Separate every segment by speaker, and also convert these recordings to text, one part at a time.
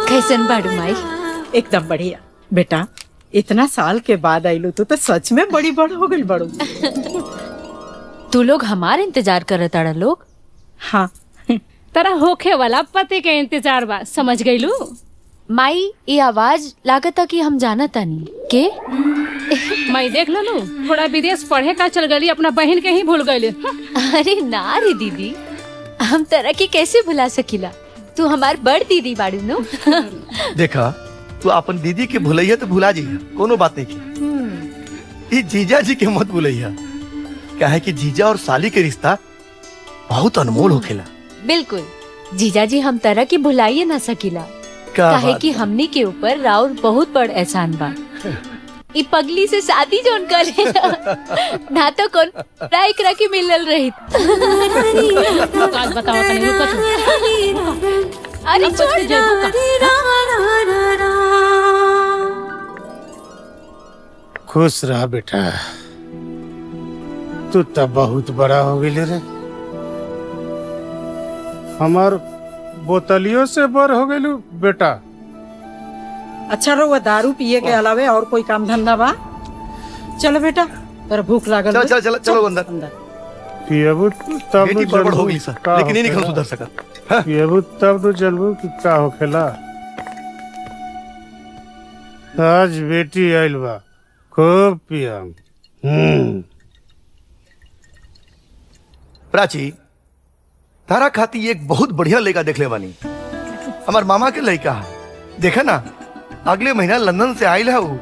Speaker 1: कैसन बाड़ू माई?
Speaker 2: एकदम बढ़िया बेटा। इतना साल के बाद आइलू तो सच में बड़ी बड़ हो गई बड़ू।
Speaker 1: तू लोग हमारे इंतजार करत आड़ा लोग।
Speaker 2: हाँ
Speaker 3: तरा होखे वाला पति के इंतजार बा, समझ गईलू?
Speaker 1: माई ये आवाज लागता कि हम जाना तानी के।
Speaker 3: मैं देख लू थोड़ा विदेश पढ़े का चल गई, अपना बहन के ही भूल गई।
Speaker 1: अरे ना रे दीदी, हम तरह की कैसे भुला सकीला? तू हमार बड़ दीदी बाड़ू नो।
Speaker 4: देखा तू अपन दीदी के भुलैया तो भुला जी, कोनो बात नहीं की। जीजा जी के मत भुलैया, क्या है कि जीजा और साली के रिश्ता बहुत अनमोल होखेला।
Speaker 1: बिल्कुल जीजा जी, हम तरह की भुलाइए ना सकीला, काहे कि हमनी के ऊपर राउर बहुत बड़ एहसान बा। ई पगली से शादी जोन करे ना तो कौन राइक रखी मिलल रही।
Speaker 3: आज बताओ तने रुको तू।
Speaker 1: अरे छोड़
Speaker 5: खुश रहा बेटा, तू तब बहुत बड़ा हो गई रे। हमार बोतलियों से बड़ हो गई बेटा।
Speaker 2: अच्छा रहुआ दारू पिए के अलावे और कोई काम धंधा बा? चलो बेटा, तेरा भूख लागल।
Speaker 4: चलो चलो चलो अंदर।
Speaker 5: पियबू तब
Speaker 4: बेटी बड़ हो गई सर, लेकिन नहीं निकल सुधर सकत।
Speaker 5: पियबू तब तो चलबू कि का होखेला। आज बेटी आइल बा, खूब पियम।
Speaker 4: प्राची, तारा खाती एक बहुत बढ़िया लड़का देख ले बानी। हमार मामा के लड़का है, देखा ना अगले महीना लंदन से आयल है वो।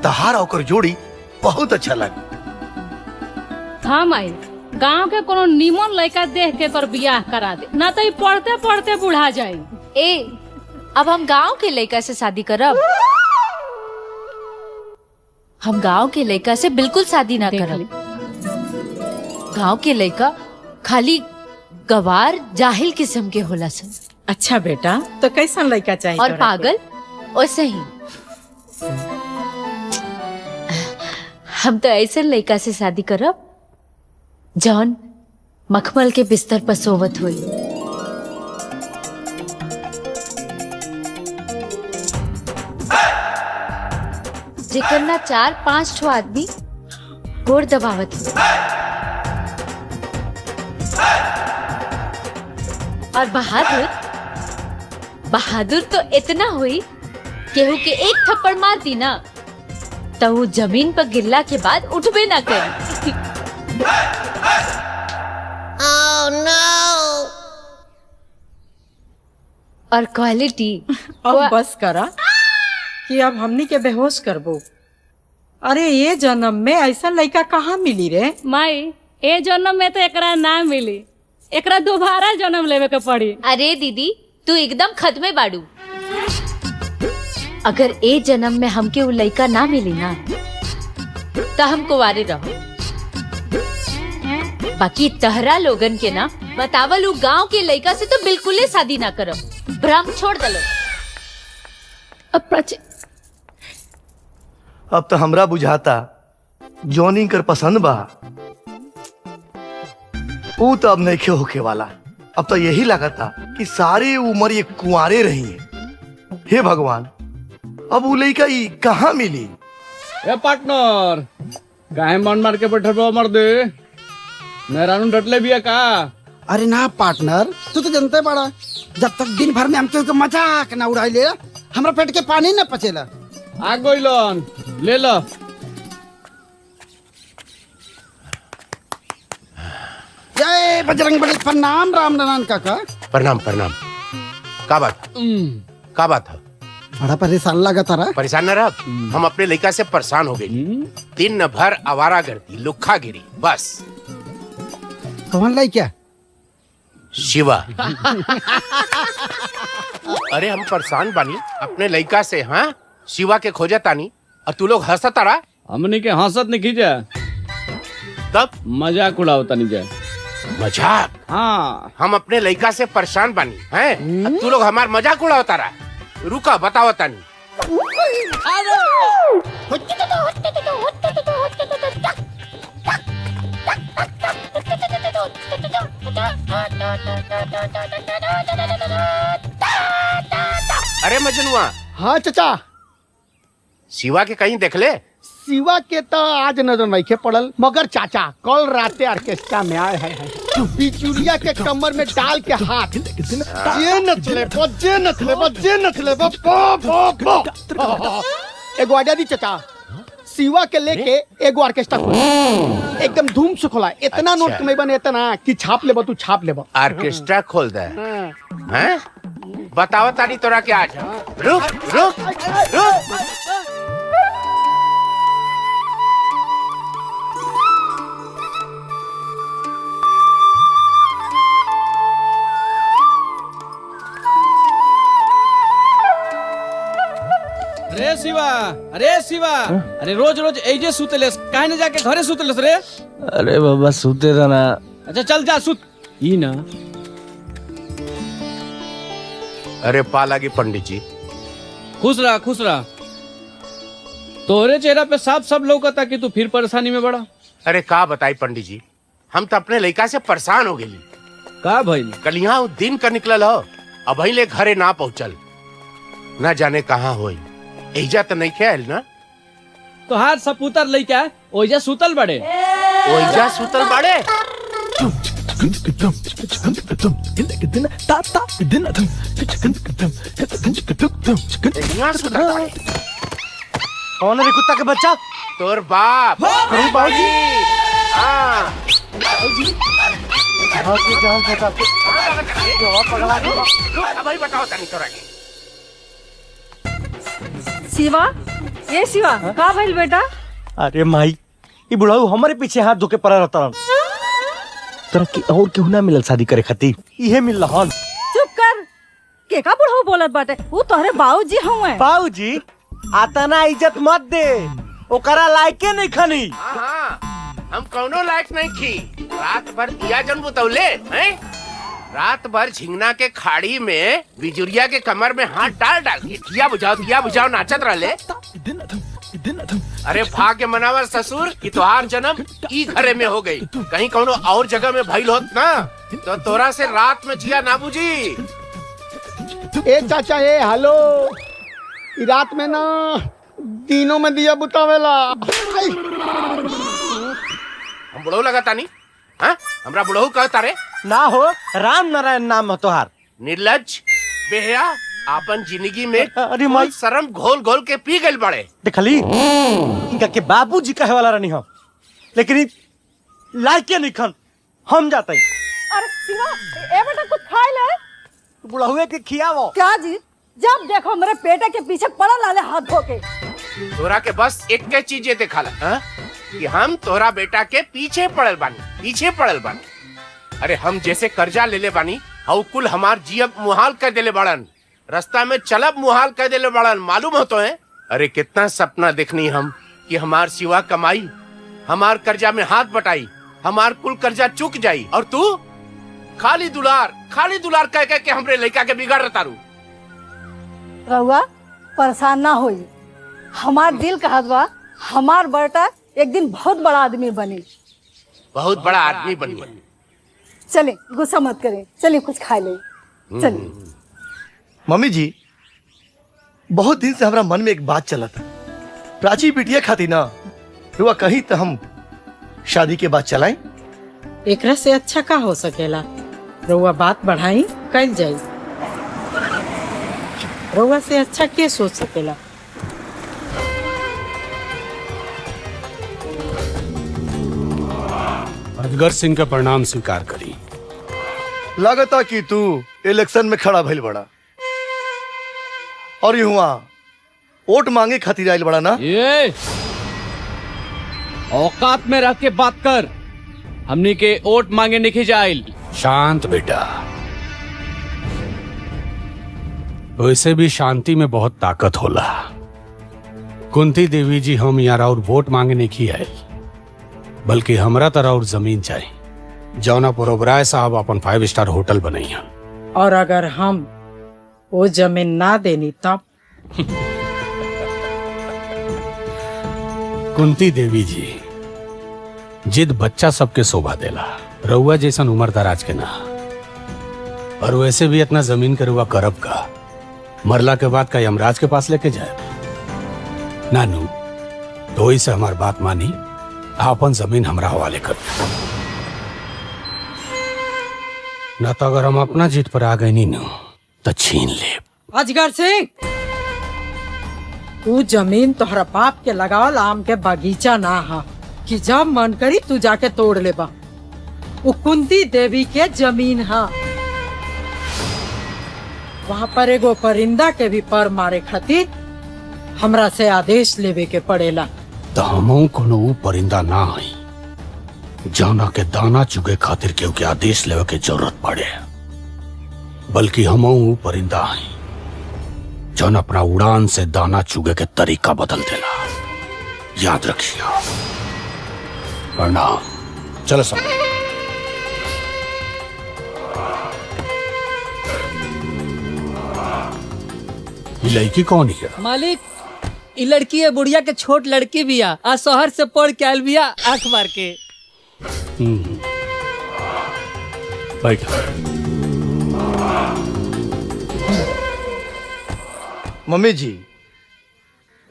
Speaker 4: तहार और जोड़ी बहुत अच्छा लगा।
Speaker 3: हाँ माई, गांव के कोनो नीमन लड़का देख के तोर बियाह करा दे, ना तो ये पढ़ते पढ़ते बुढ़ा जाए।
Speaker 1: ए, अब हम गांव के लड़का से शादी करब? हम गांव के लड़का से बिल्कुल शादी ना करब। गांव के लड़का खाली गवार जाहिल किस्म के होला सन।
Speaker 2: अच्छा बेटा, तो कैसा लड़का चाहिए?
Speaker 1: और पागल वैसे ही। हम तो ऐसे लड़का से शादी करब जौन मखमल के बिस्तर पर सोवत हुई। जेकर ना 4-5 ठो आदमी गोड़ दबावत हुई। और बहादुर तो इतना हुई केहू के एक थप्पड़ मार दी ना तो वो जमीन पर गिरला के बाद उठबे ना करी।
Speaker 6: Oh no!
Speaker 1: और क्वालिटी
Speaker 2: अब बस करा कि अब हमनी के बेहोश करबो। अरे ये जन्म में ऐसा लड़का कहाँ मिली रे?
Speaker 3: माई, ए जन्म में तो एकरा ना मिली, एकरा दोबारा जन्म लेवे के पड़ी।
Speaker 1: अरे दीदी, तू एकदम खत्मे बाड़ू। अगर ए जन्म में हमके वो लड़का ना मिली ना तो हम कुंवारे रहो। बाकी तहरा लोगन के ना बतावल गांव के लड़का से तो बिल्कुल ही शादी ना करो। भ्रम छोड़ दलो।
Speaker 4: अब तो हमरा बुझाता जॉनी कर पसंद बा, वो तो अब नहीं होके वाला। अब तो यही लगता कि सारी उम्र ये कुंवारे रही। हे भगवान, अब वो लड़का कहाँ मिली?
Speaker 7: ए पार्टनर, काहे मन मार के बैठे बा मर दे? मेरा नु डटले भी है का?
Speaker 8: अरे ना पार्टनर, तू तो जानते बड़ा, जब तक दिन भर में हम केहू के मजाक ना उड़ाई ले, हमरा पेट के पानी ना पचेला।
Speaker 7: आ गइलन, ले लो।
Speaker 8: जय बजरंगबली। प्रणाम राम नारायण काका।
Speaker 9: प्रणाम प्रणाम। का बात है?
Speaker 8: बड़ा परेशान लगा तारा।
Speaker 9: परेशान न रह, हम अपने लड़का से परेशान हो गए। दिन भर आवारागर्दी, लुक्खा गिरी, बस।
Speaker 8: कौन लड़का?
Speaker 9: शिवा। अरे हम परेशान बानी अपने लड़का से, हाँ शिवा के खोजा तानी और तू लोग हंसता तारा।
Speaker 7: हमनी के हंसत नहीं खींचा,
Speaker 9: तब
Speaker 7: मजाक उड़ावता नहीं जाए।
Speaker 9: मजाक?
Speaker 7: हाँ,
Speaker 9: हम अपने लड़का से परेशान बानी हैं और तू लोग हमार मजाक उड़ावता रहा। रुका बताओ तानी। अरे मजनुआ,
Speaker 8: हाँ चाचा,
Speaker 9: शिवा के कहीं देख ले?
Speaker 8: शिवा के तो आज नजर नहीं के पड़ल, मगर चाचा कल राते ऑर्केस्ट्रा में आए हैं बिचुलिया के कमर में डाल के हाथ जे नचले एगो आइडिया दी चाचा, शिवा के लेके एगो ऑर्केस्ट्रा खोला, एकदम धूम से खोला, इतना
Speaker 9: अच्छा।
Speaker 8: नोट कमेबा ने इतना कि छाप लेबा तू छाप लेबा।
Speaker 9: ऑर्केस्ट्रा खोल दे हैं? बताओ तारी तोरा क्या आज? रुक रुक रुक।
Speaker 7: अरे शिवा, अरे शिवा, अरे रोज रोज एजे सुतेलेस, काहे न जाके घरे सुतेलेस रे?
Speaker 10: अरे बाबा सुते था ना।
Speaker 7: अच्छा चल जा सुत। ई ना।
Speaker 9: अरे पा लगी पंडित जी।
Speaker 7: खुश रहा खुश रहा। तोरे चेहरा पे साफ सब लौकता कि तू फिर परेशानी में बड़ा।
Speaker 9: अरे का बताई पंडित जी, हम तो अपने लड़का से परेशान हो गई।
Speaker 7: का भइल?
Speaker 9: कल यहाँ दिन का निकलल हो, अब ले घरे ना पहुँचल, ना जाने कहाँ होई। एजा तो नहीं खेल ना?
Speaker 7: तो हाथ सपूतर लइका ओइजा सुतल बड़े।
Speaker 9: ओइजा सुतल बाड़े? यहाँ सुतल बाड़े?
Speaker 10: कौन है रे कुत्ता के बच्चा?
Speaker 9: तोर बाप।
Speaker 10: बाबूजी।
Speaker 9: हाँ। भाई बताओ तनी तोरा के।
Speaker 2: शिवा, ये शिवा का भइल बेटा?
Speaker 10: अरे माई, ये बुढ़ाऊ हमारे पीछे हाथ धोके पड़ा रहता। तोरा की और केहू ना मिलल शादी करे खातिर, इहे मिल रहन।
Speaker 2: चुप कर, के का बुढ़ऊ बोलत बाटे? वो तोहरे बाबूजी हउए।
Speaker 10: बाबूजी, आता ना इज्जत मत दे, ओकरा लायके नहीं खनी।
Speaker 9: हाँ, हम कौनो लायक नहीं थी। रात भर दिया जन बुतौले हैं? रात भर झिंगना के खाड़ी में बिजुरिया के कमर में हाथ डाल डाल के दिया बुझाओ नाचत रहले। अरे भाग्य मनावा ससुर कि तोहार जन्म ई घरे में हो गई। कहीं कौनो और जगह में भइल होत ना तो तोरा से रात में जिया ना बुझी।
Speaker 8: ए चाचा, ए हेलो, ई रात में ना दिनों में दिया बुतावेला।
Speaker 9: हम बुढ़ऊ लगाता नहीं? हाँ, हमरा बुढ़ऊ कहता रे?
Speaker 10: ना हो, राम नारायण नाम है तोहार।
Speaker 9: निर्लज बेहया, आपन जिंदगी में
Speaker 10: अरे माई,
Speaker 9: शर्म घोल घोल के पी गए बड़े।
Speaker 10: देखली इनका के बाबूजी कहे वाला रहनी हो, लेकिन लायके नहीं खन। हम जाते हैं।
Speaker 2: अरे शिवा, ए बेटा कुछ खाए ले।
Speaker 10: बुढ़ावे के खियावो।
Speaker 2: क्या जी, जब देखो मेरे पेटे के पीछे पड़ा लाले हाथ धो के।
Speaker 9: तोरा के बस एक के चीजें दिखाला, हाँ? कि हम तोरा बेटा के पीछे पड़ल बानी। अरे हम जैसे कर्जा ले ले बानी, हाउ कुल हमार जियब मुहाल कर देले बाड़न, रास्ता में चलब मुहाल कर देले बाड़न, मालूम हो तो है? अरे कितना सपना देखनी हम कि हमार सिवा कमाई, हमार कर्जा में हाथ बटाई, हमार कुल कर्जा चुक जाई, और तू खाली दुलार कह के हमरे लड़का के बिगाड़ तारू।
Speaker 2: रहुआ परेशान ना होई, हमार दिल कहत बा हमार बेटा एक दिन बहुत बड़ा आदमी बने।
Speaker 9: बहुत बड़ा आदमी बनी।
Speaker 2: चले, गुस्सा मत करें, चलिए कुछ खा ले। चलिए।
Speaker 4: मम्मी जी, बहुत दिन से हमारा मन में एक बात चला था। प्राची बिटिया खाती ना रुआ कहीं तो हम शादी के बाद चलाएं।
Speaker 2: एकरा से अच्छा का हो सकेला? रउआ बात बढ़ाई कल जाई। रउआ से अच्छा के सोच सकेला?
Speaker 5: अजगर सिंह का प्रणाम स्वीकार करी।
Speaker 4: लागता कि तू इलेक्शन में खड़ा भइल बड़ा और युवा वोट मांगे खातिर आइल बड़ा ना?
Speaker 7: ये औकात में रह के बात कर। हमनी के वोट मांगे नहीं जाइल।
Speaker 5: शांत बेटा,
Speaker 7: वैसे भी शांति में बहुत ताकत होला। कुंती देवी जी, हम यहाँ और वोट मांगने की आए, बल्कि हमरा तरह और जमीन चाहिए जौना पर ओबराय साहब अपन 5 स्टार होटल बनैया।
Speaker 11: और अगर हम वो जमीन ना देनी तब?
Speaker 7: कुंती देवी जी, जिद बच्चा सबके शोभा देला, रउआ जैसन उम्र दराज के ना। और वैसे भी इतना जमीन के रुआ करब का, मरला के बाद का यमराज के पास लेके जाए? नानू, तो इसे हमार बात मानी, आपन जमीन हमरा हवाले कर दे। ना तो अगर हम अपना जीत पर आ गए नी न, तो छीन ले।
Speaker 11: अजगर सिंह, तू जमीन तोहरा बाप के लगावल आम के बगीचा ना हा कि जब मन करी तू जाके तोड़ लेबा। वो कुंती देवी के जमीन हा। वहाँ पर एगो परिंदा के भी पर मारे खातिर हमरा से आदेश लेवे के पड़ेला।
Speaker 7: तो हमहू कोनो ऊ परिंदा ना हई जौना के दाना चुगे खातिर केहू के आदेश लेवे के जरूरत पड़े, बल्कि हमहू ऊ परिंदा हई जौन अपना उड़ान से दाना चुगे के तरीका बदल देला। याद रखिए। प्रणाम। चलो सब। लड़की कौन है?
Speaker 12: मालिक, ई लड़की है बुढ़िया के छोट लड़की बिया, आ शहर से पढ़ के आयल बिया आंख मार के।
Speaker 7: बैठ।
Speaker 4: मम्मी जी,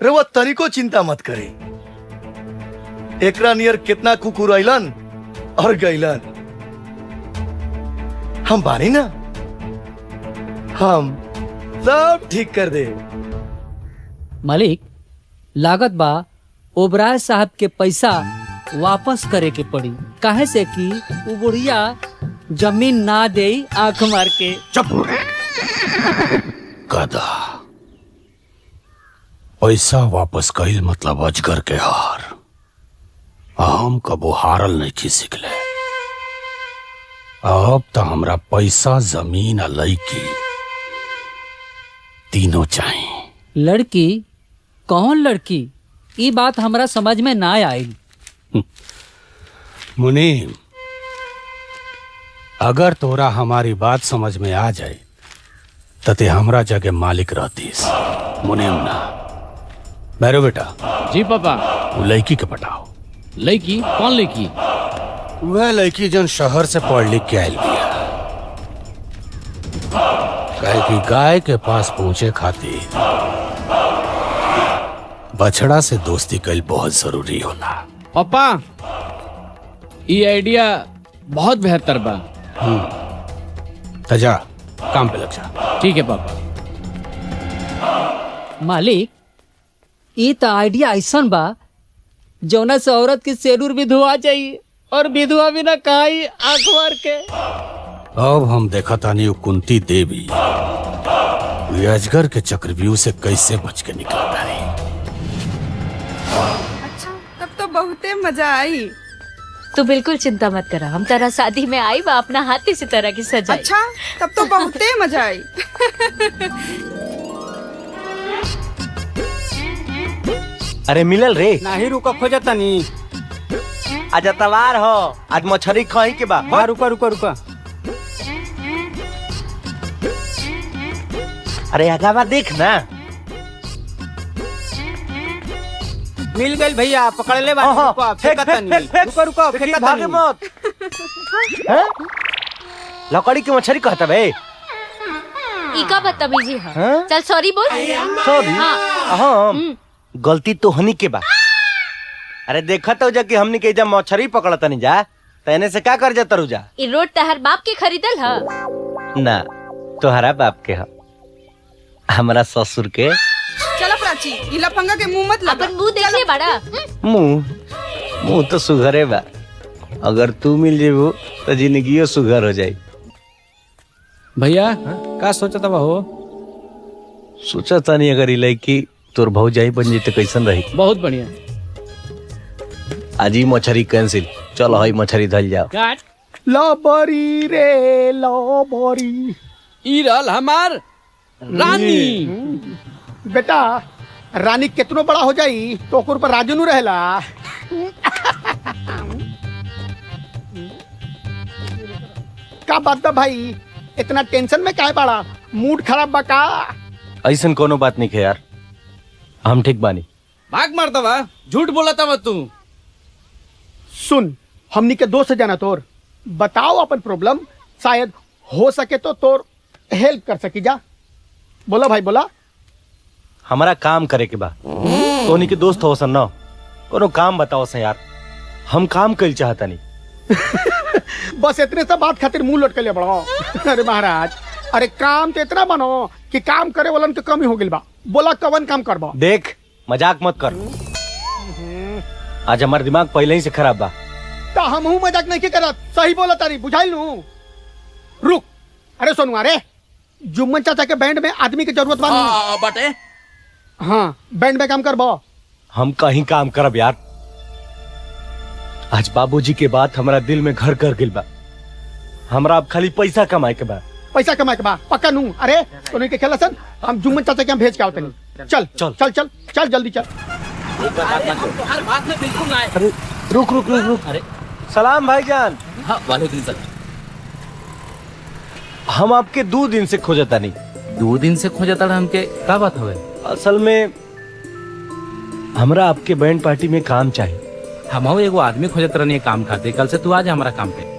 Speaker 4: रउआ तरीको चिंता मत करे। एकरा नियर कितना कुकुर अइलन और गइलन। हम बानी ना, हम सब ठीक कर दे।
Speaker 12: मालिक, लागत बा ओबराय साहब के पैसा वापस करे के पड़ी, काहे से कि वो बुढ़िया जमीन ना दे आंख मार के।
Speaker 7: चुप। गधा। पैसा वापस कईल मतलब अजगर के हार। हम कबो हारल नहीं की सिखले। अब तो हमरा पैसा, जमीन आ लड़की तीनों चाहिए।
Speaker 12: लड़की? कौन लड़की? ये बात हमरा समझ में ना आई।
Speaker 7: मुनीम, अगर तोरा हमारी बात समझ में आ जाए तो ते हमरा जगह मालिक रहतीस। मुनीम ना। बैरो बेटा।
Speaker 13: जी पापा।
Speaker 7: वो लड़की के पटाओ।
Speaker 13: लड़की? कौन लड़की?
Speaker 7: वह लड़की जन शहर से पढ़ लिख के आयल बिया। कहे कि गाय के पास पहुंचे खातिर बछड़ा से दोस्ती कईल बहुत जरूरी होला।
Speaker 13: पापा, ये आइडिया बहुत बेहतर बा।
Speaker 7: तजा काम पे लग जा।
Speaker 13: ठीक है पापा।
Speaker 12: मालिक, ये तो आइडिया ऐसन बा जौना से औरत की सेरूर भी धोआ जाइए और विधवा भी ना कहाई आंख मार के।
Speaker 7: अब हम देखा तानी कुंती देवी अजगर के चक्रव्यूह से कैसे बच के निकला तारी।
Speaker 14: अच्छा, तब तो बहुते मजा आई।
Speaker 1: तू बिल्कुल चिंता मत करा, हम तेरा शादी में आई बा अपना हाथी से तरह की सजाई।
Speaker 14: अच्छा, तब तो बहुते मजा आई।
Speaker 10: अरे मिलल रे?
Speaker 12: नहीं रुका, खोजा तनी।
Speaker 10: आज तवार हो, आज मछरी खाई के बा।
Speaker 12: हाँ, रुका रुका रुका।
Speaker 10: अरे आगावा देख ना।
Speaker 12: मिल गई भैया, पकड़ ले।
Speaker 10: रुका रुका, भागे मत। लकड़ी की मछली कहता बे।
Speaker 1: इका बदतमीजी है। चल सॉरी बोल।
Speaker 10: सॉरी? हाँ, गलती तो हनी के बा। अरे देखा तो जा कि हमनी के जब मछली पकड़ता नहीं जा, तैने से क्या कर जाता रुजा?
Speaker 1: ई रोड तहर बाप के खरीदल है?
Speaker 10: ना, तोहरा बाप के है, हमारा ससुर के।
Speaker 14: चलो प्राची, ये लफंगा के मुंह मत लगा।
Speaker 1: अपन मुंह देख ले बड़ा।
Speaker 10: मुंह तो सुघरे बा। अगर तू मिल जेबू तो जिंदगियो सुघर हो जाई।
Speaker 13: भैया का सोचता बा हो?
Speaker 10: सोचा तानी अगर ई लड़की तोर भौजाई बन जी तो कैसन रही।
Speaker 13: बहुत बढ़िया।
Speaker 10: आज ही मछली कैंसिल। चलो हई मछली धल जाओ।
Speaker 8: लो बरी रे लो बरी।
Speaker 13: ई रहल हमार रानी
Speaker 8: बेटा रानी कितनो बड़ा हो जाई तो ओकर पर राजू नु रहेला। का बात बा भाई, इतना टेंशन में काहे बाड़ा? मूड खराब बा का?
Speaker 10: ऐसन कोनो बात नहीं है यार, हम ठीक बानी।
Speaker 13: भाग मारता बा, झूठ बोला था तू।
Speaker 8: सुन, हमनी के दोस्त जाना तोर, बताओ अपन प्रॉब्लम, शायद हो सके तो तोर हेल्प कर सकी जा। बोला भाई बोला।
Speaker 10: हमारा काम करे के बा, तोनी के दोस्त हो सन ना, कोनो काम बताओ सन यार, हम काम कल चाहता नहीं।
Speaker 8: बस इतने सब बात खातिर मुंह लटके ले बड़ो। अरे महाराज, अरे काम तो इतना बनो कि काम करे वालन के कमी हो गिल बा। बोला कवन काम करबो?
Speaker 10: देख मजाक मत कर, आज हमारा दिमाग पहले ही से खराब बा।
Speaker 8: तो हम मजाक नहीं के करत, सही बोला तारी, बुझाइल नु। रुक, अरे सोनू, अरे जुम्मन चाचा के बैंड में आदमी की जरूरत बा।
Speaker 13: बटे
Speaker 8: हाँ, बैंड में काम करबो।
Speaker 10: हम कहीं काम करब यार, आज बाबूजी के बात हमारा दिल में घर कर गिल बा। हमरा अब खाली पैसा कमाए के बा।
Speaker 8: पैसा कमाए के बा पक्का नू। अरे तोनी के खेला सन, हम जुम्मन चाचा के हम भेज के आवतनी। चल चल चल चल चल जल्दी चल।
Speaker 13: हर बात में बिल्कुल ना।
Speaker 10: अरे रुक रुक रुक रुक।
Speaker 13: अरे
Speaker 10: सलाम भाईजान।
Speaker 13: हाँ वालेकुम सलाम।
Speaker 10: हम आपके 2 दिन से खोजता नहीं।
Speaker 13: 2 दिन से खोजता हमके, का बात हवे?
Speaker 10: असल में हमरा आपके बैंड पार्टी में काम चाहिए।
Speaker 13: हम एगो आदमी खोजत रहनी काम खाते, कल से तू आज हमारा काम पे।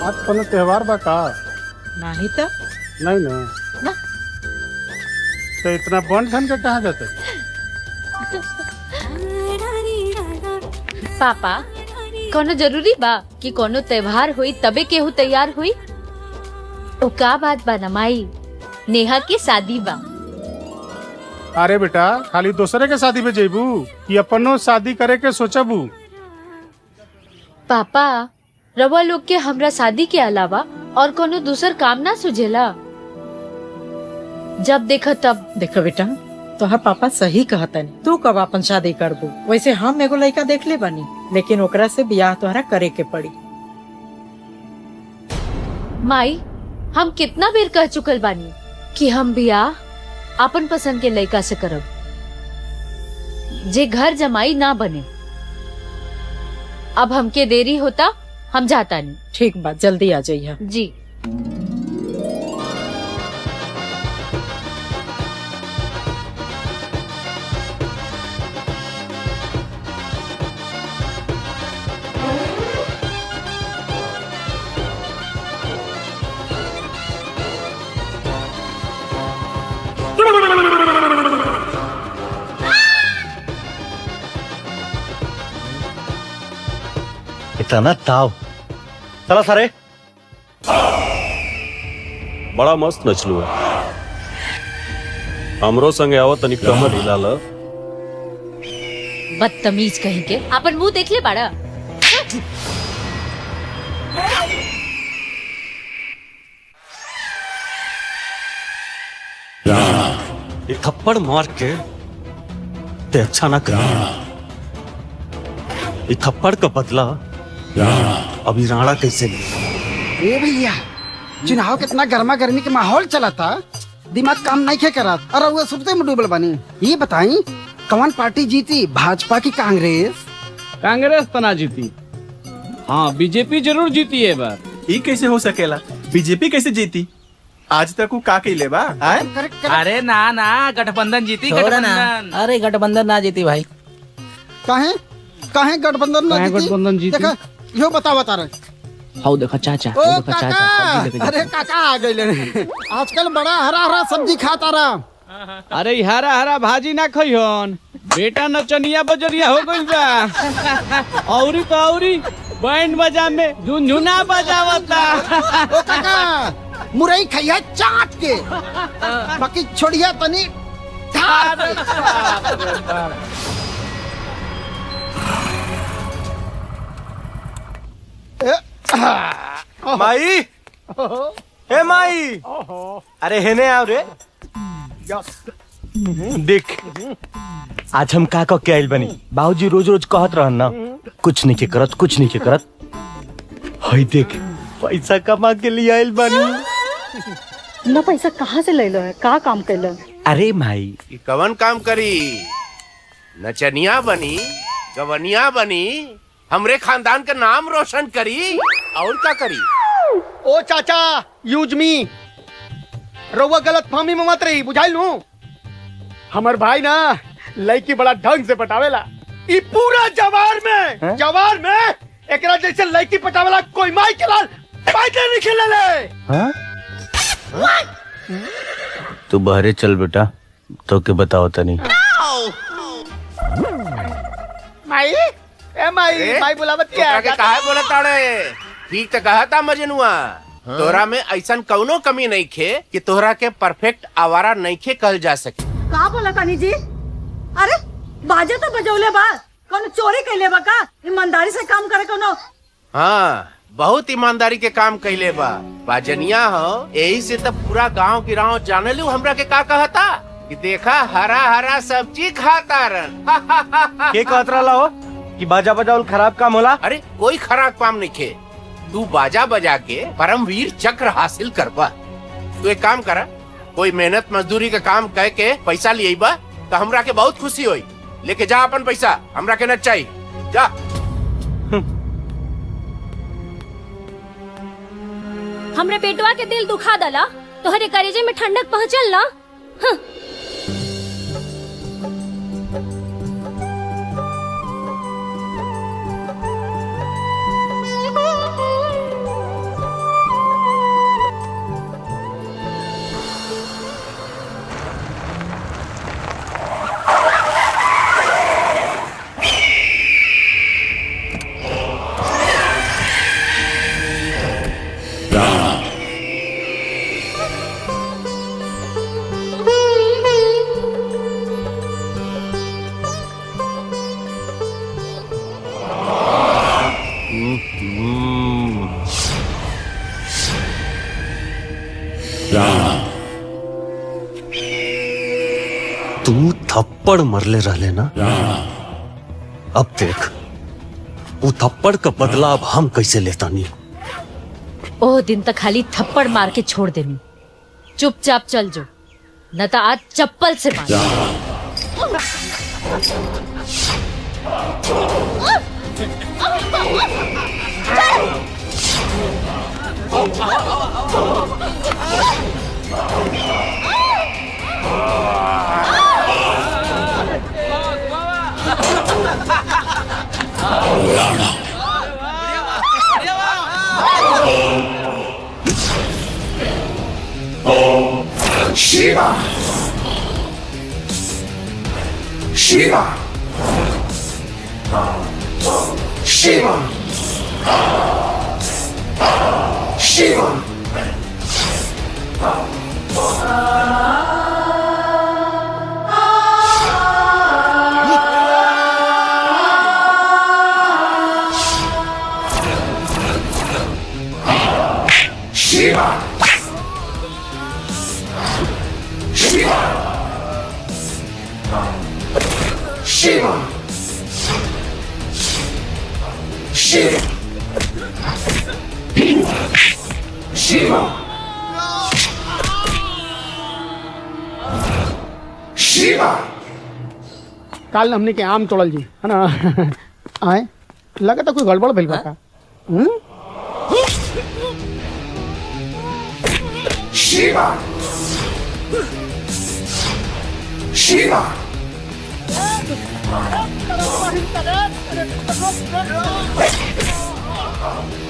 Speaker 5: आज कोनो त्योहार बा का?
Speaker 11: नहीं तो
Speaker 5: नहीं ना,
Speaker 11: ना।
Speaker 5: तो इतना बंद ठन के कहाँ जाते?
Speaker 1: पापा, कोनो जरूरी बा कि कोनो त्योहार हुई तबे केहू तैयार हुई? ओ का बात बा न माई, नेहा के शादी बा।
Speaker 5: अरे बेटा, खाली दूसरे के शादी में जेबू कि अपनो शादी करे के सोचबू?
Speaker 1: पापा, रवा लोग के हमरा शादी के अलावा और कोनो दूसर काम ना सुझेला? जब देखा तब।
Speaker 11: देखो बेटा, तोहर पापा सही कहतन, तू कब अपन शादी करबू? वैसे हम एगो लड़का देख ले बनी, लेकिन ओकरा से ब्याह तोहरा करे के पड़ी।
Speaker 1: माई, हम कितना बेर कह चुकल बानी कि हम ब्याह अपन पसंद के लड़का से करब, जे घर जमाई ना बने। अब हमके देरी होता, हम जाता नहीं।
Speaker 11: ठीक बात, जल्दी आ जाइए
Speaker 1: जी।
Speaker 10: इतना ताव, चला सारे।
Speaker 15: बड़ा मस्त नचलू है, हमरो संगे आओ तनी कमर हिला ल।
Speaker 1: बदतमीज कहीं के, अपन मुंह देख ले बाड़ा।
Speaker 15: ये थप्पड़ मार के ते अच्छा ना कर। ये थप्पड़ का बदला अभी राणा कैसे ले?
Speaker 16: ए भैया, चुनाव कितना गर्मा गर्मी के माहौल चला था, दिमाग काम नहीं खे करा, अरे वो सुबह में डूबल बनी। ये बताई कौन पार्टी जीती, भाजपा की कांग्रेस?
Speaker 13: कांग्रेस तो ना जीती, हाँ बीजेपी जरूर जीती है बार।
Speaker 17: ये कैसे हो सकेला? बीजेपी कैसे जीती? आज तक वो का कैले बा?
Speaker 13: अरे ना ना, गठबंधन जीती, गठबंधन।
Speaker 12: अरे गठबंधन ना जीती भाई।
Speaker 16: काहे काहे गठबंधन ना जीती?
Speaker 13: गठबंधन जीती?
Speaker 16: देखा, यो बता रहे।
Speaker 12: हाउ देखा चाचा,
Speaker 16: ओ काका, अरे काका आ गए। आजकल बड़ा हरा हरा सब्जी खाता रहा।
Speaker 13: अरे हरा हरा भाजी ना खइहन, बेटा नचनिया बजरिया हो गइल बा। औरी तो औरी बैंड बजा में झुनझुना बजावता।
Speaker 16: ओ काका, मुरई खैया चाट के, बाकी छोड़िया तनी ठाट
Speaker 10: के। माई, हे माई, अरे हेने आओ रे। देख, आज हम का के आइल बनी। बाबूजी रोज रोज कहत रहन ना, कुछ नहीं के करत, कुछ नहीं के करत। हई देख, पैसा कमा के लिए आइल बनी।
Speaker 2: न पैसा कहाँ से ले लो है, का काम कर लो?
Speaker 10: अरे माई
Speaker 9: कि कवन काम करी, नचनिया बनी, गवनिया बनी, हमरे खानदान का नाम रोशन करी, और क्या करी?
Speaker 8: ओ चाचा, यूज मी, रउआ गलत फहमी में मत रही, बुझाई लू। हमर भाई ना लड़की बड़ा ढंग से पटावेला। ई पूरा जवार में एकरा जैसे लड़की पटावेला कोई माई के लाल पैदे नहीं खेले।
Speaker 10: तू बहरे चल बेटा, तो के बताओ तनी।
Speaker 8: माई, ए माई, माई बुलावत क्या है?
Speaker 9: काहे बोला ताड़े? ठीक तो कहा था मजनुआ, तोहरा में ऐसा कौनो कमी नहीं खे कि तोहरा के परफेक्ट आवारा नहीं खे कहल जा सके।
Speaker 2: का बोला तानी जी? अरे बाजा तो बजौले बा, कौन चोरी कैले बा का? ईमानदारी से काम करे कोनो।
Speaker 9: हाँ, बहुत ईमानदारी के काम कैले बा, बाजनिया हो, यही से तब पूरा गांव गिराव जाने लू हमरा के का कहता कि देखा हरा हरा सब्जी खाता रन।
Speaker 10: के कहत रहा हो कि बाजा बजावल खराब काम होला?
Speaker 9: अरे कोई खराब काम नहीं खे, तू बाजा बजा के परमवीर चक्र हासिल करबा। तू एक काम करा, कोई मेहनत मजदूरी का काम कह के पैसा लिए बा तो हमरा के बहुत खुशी होई। लेके जा अपन पैसा, हमरा के न चाहिए, जा।
Speaker 1: हमरे पेटवा के दिल दुखा दला, तोहरे करेजे में ठंडक पहुँचल ना।
Speaker 15: तू थप्पड़ मरले रहले ना, अब देख वो थप्पड़ का बदला अब हम कैसे लेता नहीं।
Speaker 1: ओह दिन तक खाली थप्पड़ मार के छोड़ देनी, चुपचाप चल जो, न तो आज चप्पल से मार।
Speaker 18: Shiva! Shiva! Shiva! Shiva! Shiva! Shiva! Shiva! Shiva! Shiva! Shiva!
Speaker 8: काल हमने के आम तोड़ल जी है ना। आए लगा तो कोई गड़बड़ भइल बा का?
Speaker 18: Shiva! Shiva!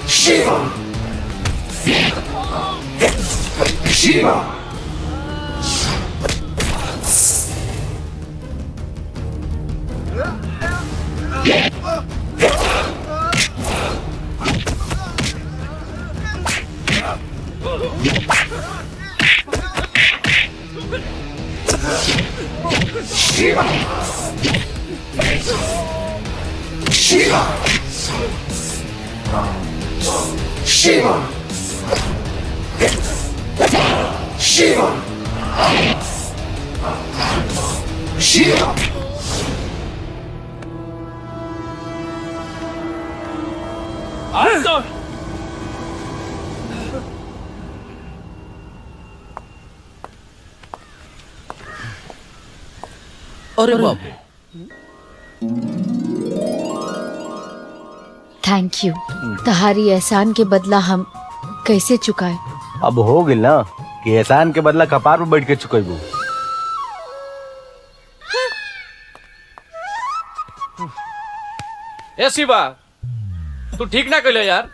Speaker 18: Shiva! Shiva! Shiva! Shiva! Shiva! Shiva! Shiva!
Speaker 19: अरे बाप रे।
Speaker 1: Thank you. तुम्हारी एहसान के बदला हम कैसे चुकाए?
Speaker 10: अब हो गई ना कि एहसान के बदला कपार पे बैठ के चुकेबू।
Speaker 19: ए शिवा, तू ठीक ना कहले यार।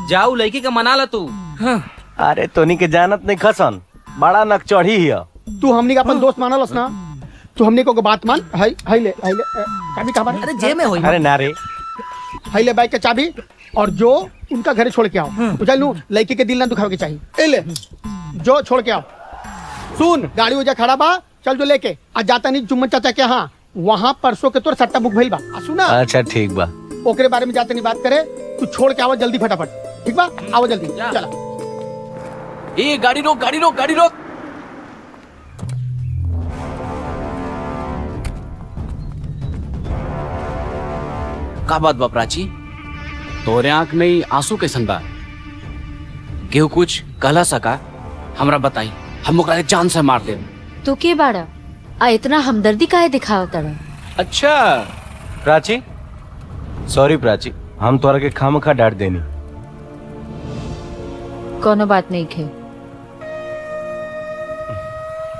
Speaker 19: जाऊ लड़की का मना ला तू।
Speaker 10: अरे तोनी के जानत नहीं खसन, बड़ा नक चढ़ी हिया।
Speaker 8: तू हमनी का अपन दोस्त मानलस ना, तू हमनी को बात मान। हाय हाय ले चाबी कहाँ बारे?
Speaker 19: अरे जेब में होई।
Speaker 10: अरे ना रे,
Speaker 8: हाय ले बाइक का चाबी और जो उनका घरे छोड़ के आओ। बुझल नू, लड़की के दिल ना दुखावे के चाहिए। ए ले जो छोड़ के आओ। सुन, गाड़ी वजह खड़ा बा, चल जो लेके आज जाता नहीं जुम्मन चाचा के यहाँ, वहाँ परसों के तोर सट्टा बुक भइल बा। सुना?
Speaker 10: अच्छा ठीक बा।
Speaker 8: ओकरे बारे में जाते नहीं बात करे, तू छोड़ के आओ जल्दी फटाफट। ठीक बा, आओ जल्दी। चला।
Speaker 19: ए गाड़ी रोक, गाड़ी रोक, गाड़ी रोक। का बात बा प्राची? तोरे आंख में आंसू कैसन बा? केहू कुछ कहला सका? हमरा बताई, हम ओकरा जान से मार दे।
Speaker 1: तो के बाड़ा आ इतना हमदर्दी काहे दिखावत तारा?
Speaker 19: अच्छा
Speaker 10: प्राची, सॉरी प्राची, हम तोरा के खामखा डांट देनी।
Speaker 1: कोनो बात नहीं खे।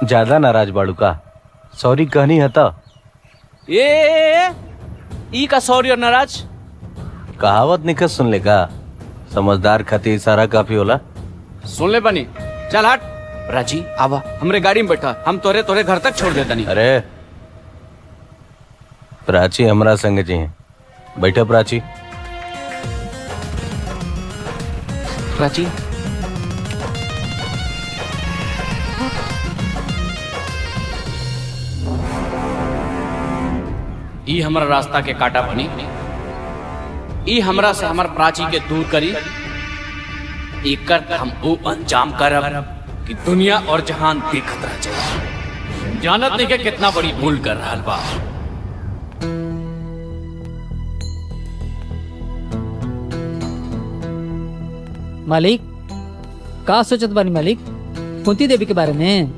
Speaker 10: ज्यादा नाराज बाड़ू का? सॉरी कहनी हता।
Speaker 19: ई का सॉरी और नाराज?
Speaker 10: कहावत निकल सुन ले का, समझदार खातिर इशारा काफी होला।
Speaker 19: सुन ले बनी, चल हट। प्राची आवा, हमरे गाड़ी में बैठा, हम तोरे तोरे घर तक छोड़ देता नहीं।
Speaker 10: अरे प्राची हमरा संग जी हैं, बैठा प्राची।
Speaker 19: प्राची ई हमारा रास्ता के काटा बनी, ई हमरा से हमार प्राची के दूर करी। एकर हम वो अंजाम करब कि दुनिया और जहान देखत रह जाए। जानत नहीं के कितना बड़ी भूल कर रहा बा।
Speaker 12: मालिक का सोचत बानी मालिक कुंती देवी के बारे में?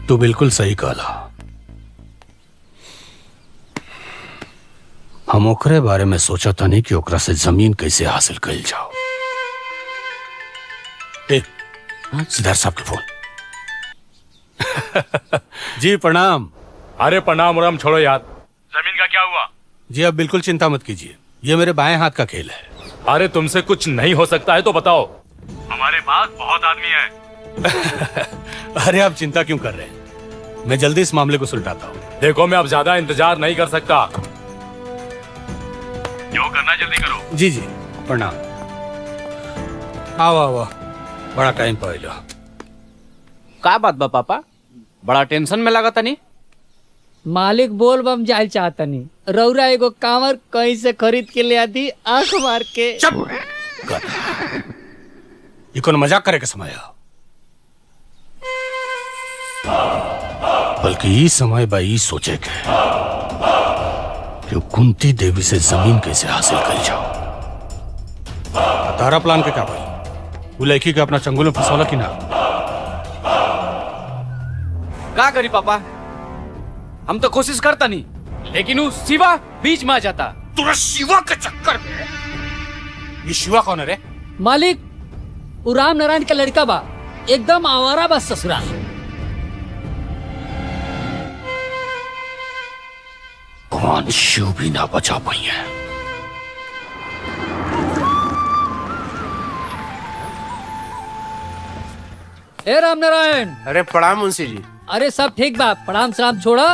Speaker 7: तू बिल्कुल सही कहला। हम ओकरे बारे में सोचा था नहीं कि ओकरा से जमीन कैसे हासिल कर जाओ। सिद्धार्थ साहब के फोन। जी प्रणाम।
Speaker 20: अरे प्रणाम उराम छोड़ो यार, जमीन का क्या हुआ?
Speaker 7: जी आप बिल्कुल चिंता मत कीजिए, ये मेरे बाएं हाथ का खेल है।
Speaker 20: अरे तुमसे कुछ नहीं हो सकता है तो बताओ, हमारे पास बहुत आदमी है।
Speaker 7: अरे आप चिंता क्यों कर रहे हैं, मैं जल्दी इस मामले को सुलझाता हूँ।
Speaker 20: देखो मैं अब ज्यादा इंतजार नहीं कर सकता, जो करना जल्दी करो।
Speaker 7: जी जी प्रणाम। आओ आओ, बड़ा टाइम पाइलो।
Speaker 19: का बात बा पापा, बड़ा टेंशन में लगा तनी?
Speaker 12: मालिक बोल बम जाल चाहतनी, रौरा एगो कांवर कहीं से खरीद के ले आती आंख मार के।
Speaker 7: ये कौन मजाक करे के समय है? बल्कि ये समय बा ई सोचे के कि कुंती देवी से जमीन कैसे हासिल कर जाओ। तारा प्लान के क्या भाई, वो लड़की के अपना चंगुल में फंसौला कि ना?
Speaker 19: का करी पापा, हम तो कोशिश करता नहीं, लेकिन वो शिवा बीच में आ जाता।
Speaker 7: तुरा शिवा के चक्कर में। ये शिवा कौन है रे?
Speaker 12: मालिक वो राम नारायण का लड़का बा, एकदम आवारा बस ससुरा।
Speaker 7: भगवान शिव भी ना बचा पाई है।
Speaker 12: ए राम नारायण।
Speaker 9: अरे प्रणाम मुंशी जी।
Speaker 12: अरे सब ठीक बा, प्रणाम सलाम छोड़ा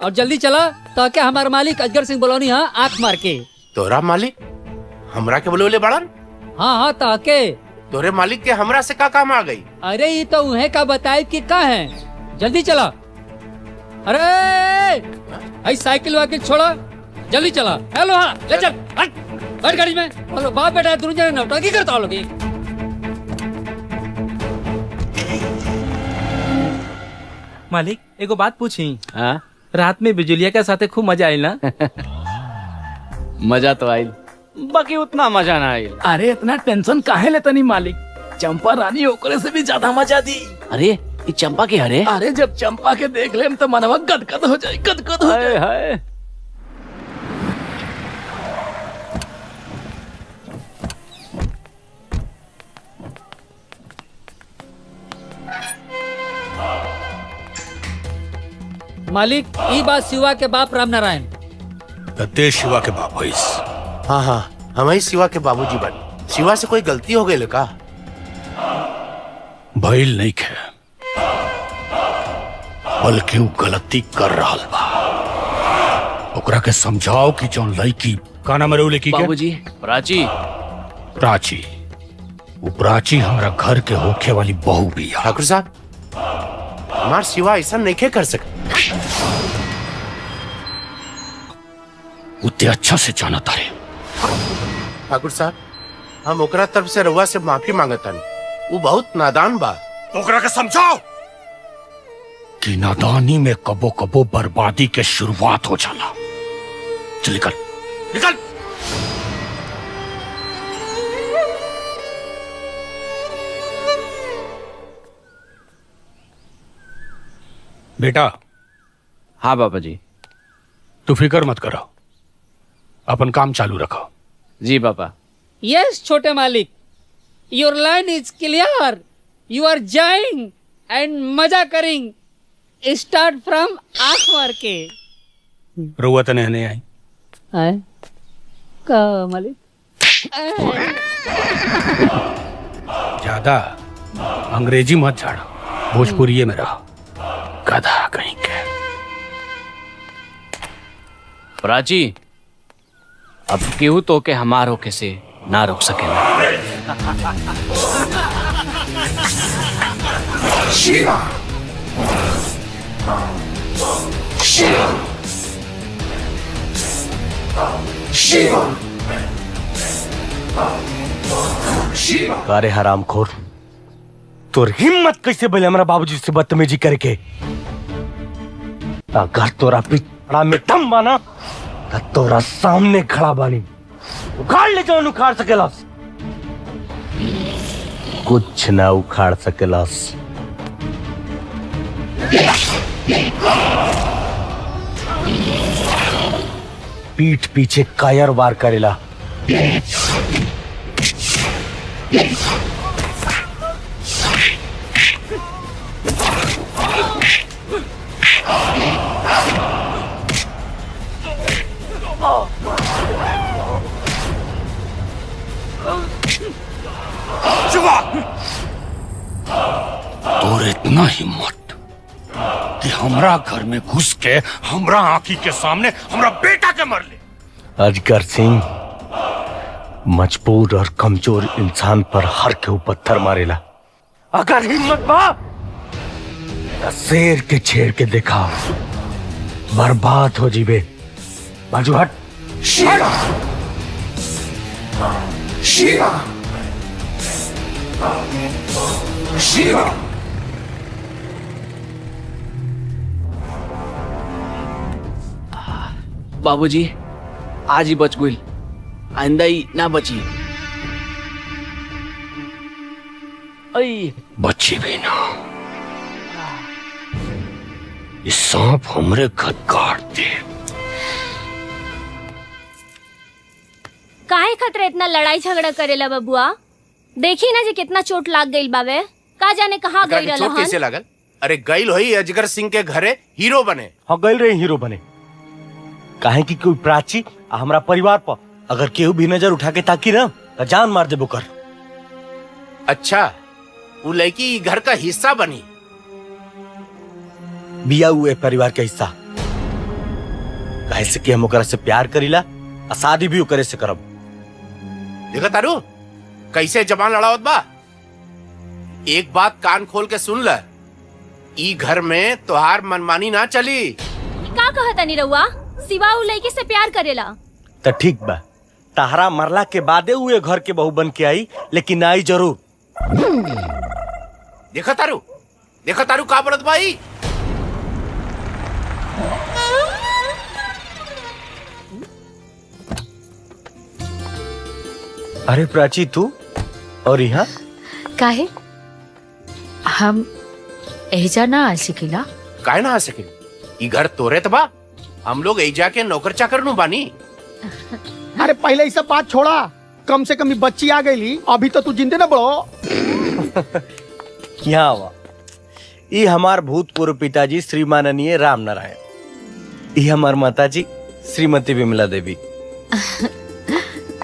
Speaker 12: और जल्दी चला ताकि हमारे मालिक अजगर सिंह बोलौनी हाँ आंख मार के।
Speaker 9: तोरा मालिक हमरा के बोले बड़न?
Speaker 12: हाँ हाँ ताके
Speaker 9: तोरे मालिक के हमरा से का काम आ गई?
Speaker 12: अरे ये तो उन्हें का बताए कि का है, जल्दी चला। अरे आई साइकिल वाकिल छोड़ा, जल्दी चला। हेलो हाँ ले चल, बैठ गाड़ी में। हेलो बाप बेटा दोनों जने नौटंकी करता हो लोग।
Speaker 19: मालिक एगो बात पूछी। हाँ? रात में बिजुलिया के साथे खूब मजा आई ना? मजा तो आई, बाकी उतना मजा ना आई। अरे इतना टेंशन काहे लेता नहीं मालिक,
Speaker 21: चंपा रानी ओकरे से भी ज्यादा मजा दी।
Speaker 19: अरे ये चंपा के हरे?
Speaker 21: अरे जब चंपा के देख ले तो मनवा गदगद हो जाए, गदगद हो जाए।
Speaker 19: हाय
Speaker 12: मालिक ई बात शिवा के बाप राम नारायण।
Speaker 7: ते शिवा के बाप होइस।
Speaker 9: हाँ हाँ, हमारी शिवा के बाबूजी बन। शिवा से कोई गलती हो गई का?
Speaker 7: भइल नहीं खे, बल्कि वो गलती कर रहा बा। ओकरा के समझाओ कि जौन लड़की का नाम है लड़की के?
Speaker 19: बाबूजी प्राची।
Speaker 7: प्राची, वो प्राची हमारा घर के होखे वाली बहू भी है।
Speaker 9: ठाकुर साहब, हमार शिवा ऐसा नहीं के कर सकते।
Speaker 7: उतने अच्छा से जाना तारे।
Speaker 9: ठाकुर साहब, हम ओकरा तरफ से रउआ से माफी मांगतन। वो बहुत नादान बा।
Speaker 7: ओकरा के समझाओ कि नादानी में कबो कबो बर्बादी के शुरुआत हो जाला। चल निकल निकल। बेटा।
Speaker 19: हाँ बाबा जी।
Speaker 7: तू फिक्र मत करो, अपन काम चालू रखो।
Speaker 19: जी पापा।
Speaker 12: यस छोटे मालिक, your line is clear. You are जाइंग एंड मजा करिंग। स्टार्ट फ्रॉम आंख मार के।
Speaker 7: रुआ तो नहीं आई
Speaker 12: आए का मालिक?
Speaker 7: ज्यादा अंग्रेजी मत झाड़ो, भोजपुरी में रहो। गधा कहीं के।
Speaker 19: प्राची, अब केहू तो के हमार होके से ना रोक सकेला।
Speaker 18: शिवा शिवा शिवा शिवा।
Speaker 10: अरे हरामखोर, तोर हिम्मत कैसे बोले हमारा बाबूजी से बदतमीजी करके? अगर तोरा पिछड़ा में दम बाना तो तोरा सामने खड़ा बानी। उखाड़ ले जाओ, उखाड़ सकेलास। कुछ ना उखाड़ सकेलास। पीठ पीछे कायर वार करेला।
Speaker 7: शिवा, तोर इतना हिम्मत कि हमरा घर में घुस के हमरा आंखी के सामने हमरा बेटा के मर ले।
Speaker 10: अजगर सिंह मजबूर और कमजोर इंसान पर हर के ऊपर पत्थर मारेला। अगर हिम्मत बा तो शेर के छेड़ के देखा, बर्बाद हो जीबे। बाजू हट।
Speaker 18: शिवा शिवा शिवा।
Speaker 19: बाबूजी आज ही बच गई, आइंदा ही ना बची।
Speaker 7: बची भी ना, इस सांप हमरे घर काट दे।
Speaker 22: काहे खतरे इतना लड़ाई झगड़ा करेला बबुआ? देखी ना जी कितना चोट लाग गई बावे। का जाने कहाँ गई रहल
Speaker 9: चोट कैसे लागल? अरे गईल होई अजगर सिंह के घरे हीरो बने।
Speaker 10: हाँ गईल रहे हीरो बने। काहे कि कोई प्राची हमरा परिवार पर अगर केहू भी नजर उठा के ताकी ना तो जान मार देबो कर।
Speaker 9: अच्छा, वो लड़की घर का हिस्सा बनी?
Speaker 10: बिया हुए परिवार का हिस्सा। काहे से कि हम ओकरा से प्यार करीला और शादी भी ओकरे से करब।
Speaker 9: देखा तारू कैसे जबान लड़ावत बा। एक बात कान खोल के सुन ल, ई घर में तोहार मनमानी ना चली।
Speaker 22: का कहता नी रउआ? सिवा उ लड़की से प्यार करेला
Speaker 10: तो ठीक बा, तहरा मरला के बादे हुए घर के बहू बन के आई, लेकिन आई जरूर।
Speaker 9: देखा तारू का बोलत भाई।
Speaker 10: अरे प्राची तू और यहाँ?
Speaker 1: काहे हम एजा ना आ सकिला?
Speaker 9: काहे ना आ सके? ई घर तोरे तबा, हम लोग एजा के नौकर चाकर नु बानी।
Speaker 8: अरे पहले ये सब बात छोड़ा, कम से कम ये बच्ची आ गई, अभी तो तू जिंदे ना बड़ो।
Speaker 10: यहाँ आवा। ये हमार भूतपूर्व पिताजी श्री माननीय राम नारायण, ये हमार माताजी श्रीमती विमला देवी।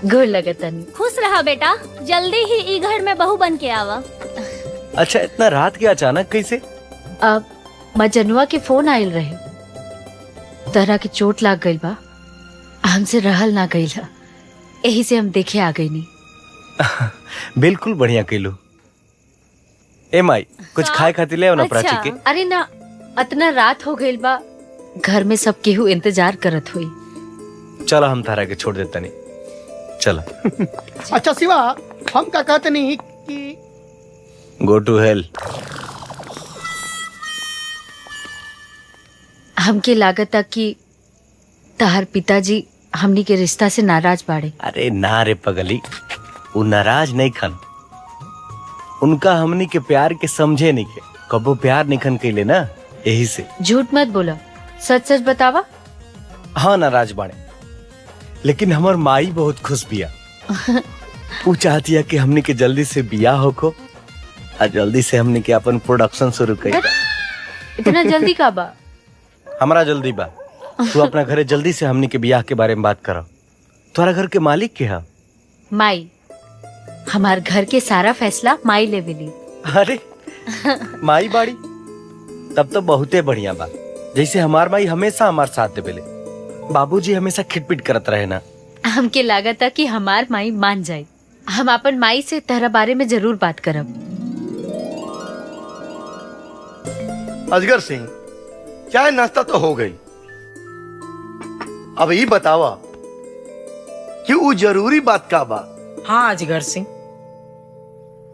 Speaker 1: गोर लगतन।
Speaker 22: खुश रहा बेटा, जल्दी ही ई घर में बहू बन के आवा।
Speaker 10: अच्छा इतना रात के अचानक कैसे?
Speaker 1: अब मजनुआ के फोन आयल रहे, तरह के चोट लाग गई बा, हमसे रहल ना गई, यही से हम देखे आ गई नहीं।
Speaker 10: बिल्कुल बढ़िया कैलू। ए माई कुछ खाए खातिर ले आओ ना प्राची के।
Speaker 1: अरे ना, इतना रात हो गई बा, घर में सब केहू इंतजार करत हुई।
Speaker 10: चलो हम तारा के छोड़ देता नहीं, चलो।
Speaker 8: अच्छा शिवा, हम का कहते नहीं कि
Speaker 10: गो टू हेल।
Speaker 1: हमके लागत कि तहार पिताजी हमनी के रिश्ता से नाराज बाड़े।
Speaker 10: अरे ना रे पगली, वो नाराज नहीं खन, उनका हमनी के प्यार के समझे नहीं के, कबो प्यार नहीं खन कैले ना, यही से।
Speaker 1: झूठ मत बोला, सच सच बतावा।
Speaker 10: हाँ नाराज बाड़े, लेकिन हमार माई बहुत खुश बिया। वो चाहती है कि हमनी के जल्दी से बिया होको और जल्दी से हमनी के अपन प्रोडक्शन शुरू करी।
Speaker 1: इतना जल्दी का बा?
Speaker 10: हमारा जल्दी बा, तू अपना घरे जल्दी से हमनी के बियाह के बारे में बात करो। तुम्हारा घर के मालिक के है?
Speaker 1: माई। हमार घर के सारा फैसला माई लेवेली।
Speaker 10: अरे माई बाड़ी, तब तो बहुते बढ़िया बा। जैसे हमार माई हमेशा हमार साथ देवेले, बाबूजी हमेशा खिटपिट करत रहे ना।
Speaker 1: हमके लागत कि हमार माई मान जाए। हम अपन माई से तेरा बारे में जरूर बात करब।
Speaker 4: अजगर सिंह, चाय नाश्ता तो हो गई, अब ये बतावा कि वो जरूरी बात का बा?
Speaker 11: हाँ अजगर सिंह,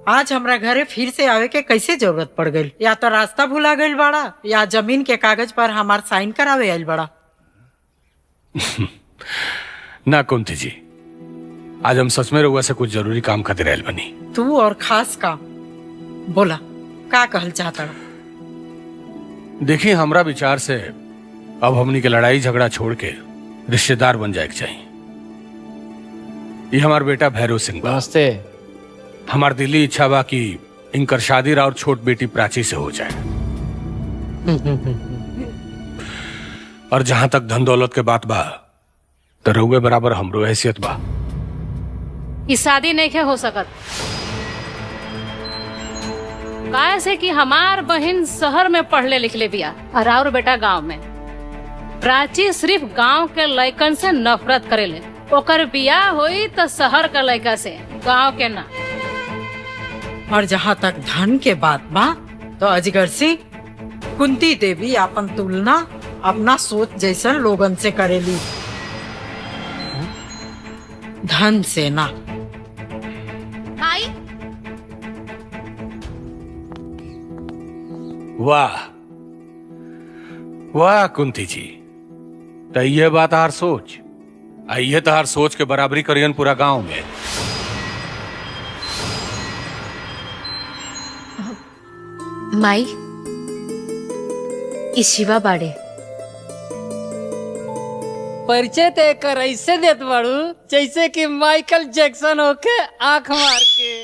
Speaker 11: आज हमरा घरे फिर से आवे के कैसे जरूरत पड़ गई? या तो रास्ता भुला गई बड़ा, या जमीन के कागज पर हमार साइन करावे आइल बड़ा।
Speaker 7: ना कुंती जी, आज हम सच में रउआ से कुछ जरूरी काम खातिर आइल बनी।
Speaker 11: तू और खास काम बोला, का कहल चाहता?
Speaker 7: देखिए, हमरा विचार से अब हमनी के लड़ाई झगड़ा छोड़ के रिश्तेदार बन जाए के चाहिए। ये हमार बेटा भैरव सिंह बा।
Speaker 19: नमस्ते।
Speaker 7: हमार दिली इच्छा बा कि इनकर शादी और छोट बेटी प्राची से हो जाए। और जहां तक धन दौलत के बात बा, तो रउए बराबर हमरो हैसियत बा।
Speaker 3: इस शादी नहीं के हो सकत, काहे से कि हमार बहन शहर में पढ़ले लिखले बिया और बेटा गांव में। प्राची सिर्फ गांव के लड़कन से नफरत करेले। ओकर बियाह होई तो शहर के लड़का से, गांव के ना।
Speaker 11: और जहाँ तक धन के बात बा, तो अजगर सिंह, कुंती देवी अपन तुलना अपना सोच जैसन लोगन से करेली, धन से ना।
Speaker 22: माई,
Speaker 7: वाह वाह कुंती जी, तो ये बात हार सोच, आइए तो हर सोच के बराबरी करियन पूरा गांव में।
Speaker 1: माई, इस शिवा बाड़े।
Speaker 12: परिचय ते कर ऐसे देत बाड़ू जैसे कि माइकल जैक्सन होके आंख मार के।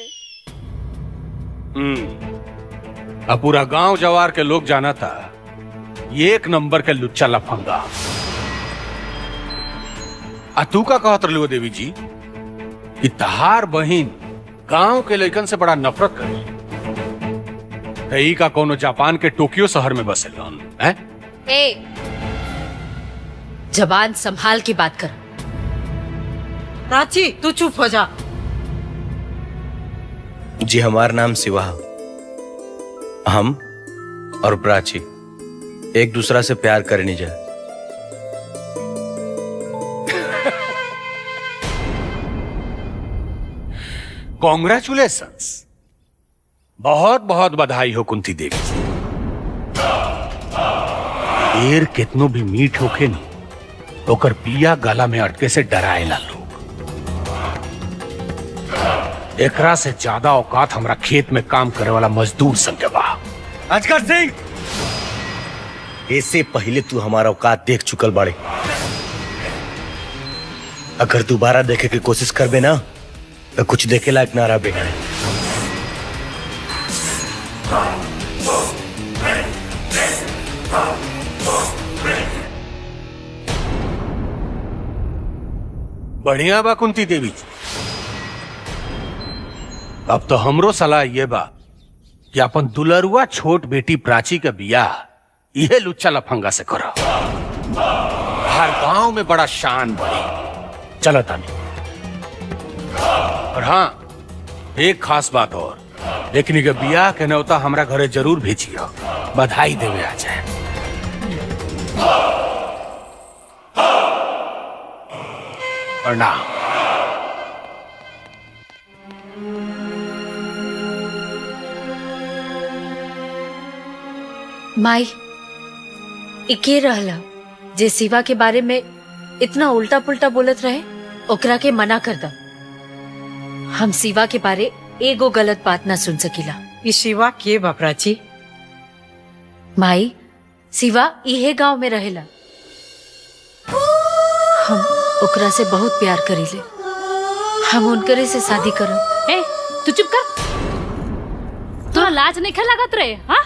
Speaker 7: अब पूरा गांव जवार के लोग जाना था ये एक नंबर के लुच्चा लफंगा। तू का कहत रही देवी जी कि तहार बहिन गांव के लड़कन से बड़ा नफरत करे, तई का कोनो जापान के टोक्यो शहर में बसे लोन है?
Speaker 1: ए, जबान संभाल के बात कर।
Speaker 11: प्राची तू चुप हो जा।
Speaker 10: जी हमार नाम शिवा, हम और प्राची एक दूसरा से प्यार करनी जाए।
Speaker 7: कॉन्ग्रेचुलेशंस, बहुत बहुत बधाई हो कुंती देवी। देर कितनो भी मीठ होके नहीं, ओकर पिया गला में अटके से डराएला लोग। एकरा से ज्यादा औकात हमरा खेत में काम करे वाला मजदूर संग के बा।
Speaker 10: अजगर सिंह, इससे पहले तू हमारा औकात देख चुकल बाड़े। अगर दोबारा देखे की कोशिश करबे ना तो कुछ देखे लायक ना रह बेटा।
Speaker 7: बढ़िया बा कुंती देवी। अब तो हमरो सलाह ये बा कि अपन दुलरुआ छोट बेटी प्राची का बियाह यह लुच्चा लफंगा से करो। हर गांव में बड़ा शान बढ़ी। चलो तानी। और हाँ, एक खास बात और, लेकिन के बियाह के न्योता हमरा घरे जरूर भेजियो, बधाई देवे आ जाए। और ना
Speaker 1: माई, इके रहला जे शिवा के बारे में इतना उल्टा पुल्टा बोलत रहे, ओकरा के मना कर दा। हम शिवा के बारे एगो गलत बात ना सुन सकीला।
Speaker 11: ये शिवा के बा प्राची?
Speaker 1: माई, शिवा इहे गांव में रहेला। हम ओकरा से बहुत प्यार करीले। हम उनकरे से शादी करब।
Speaker 3: ए, तू चुप कर। तोरा लाज नहीं खे लागत रे? हाँ,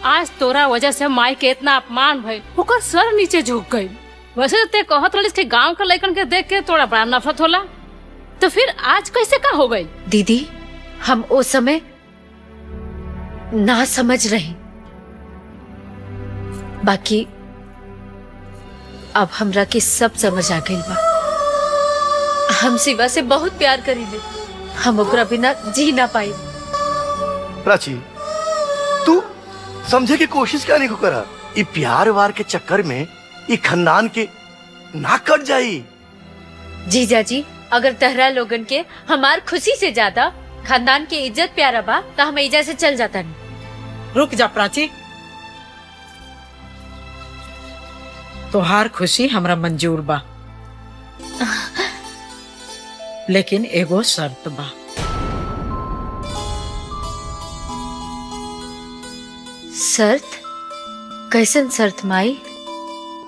Speaker 3: आज तोरा वजह से माई के इतना अपमान भइल, ओकर सर नीचे झुक गई। वैसे तो ते कहत रहिस कि गांव के लड़कन के देख के तोरा बड़ा नफरत होला, तो फिर आज कैसे का हो गई?
Speaker 1: दीदी, हम ओ समय ना समझ रहे, बाकी अब हमरा के सब समझ आ गई बा। हम शिवा से बहुत प्यार करीले। हम ओकरा बिना जी ना पाई।
Speaker 4: प्राची, तू समझे की कोशिश क्या नहीं करा। ये प्यार वार के चक्कर में ये खानदान के ना कट जाई।
Speaker 1: जीजा जी, अगर तहरा लोगन के हमार खुशी से ज्यादा खानदान के इज्जत प्यारा बा तो हम एजा से चल जाता नहीं।
Speaker 11: रुक जा प्राची, तोहार खुशी हमरा मंजूर बा, लेकिन एगो शर्त बा।
Speaker 1: शर्त? कैसन शर्त माई?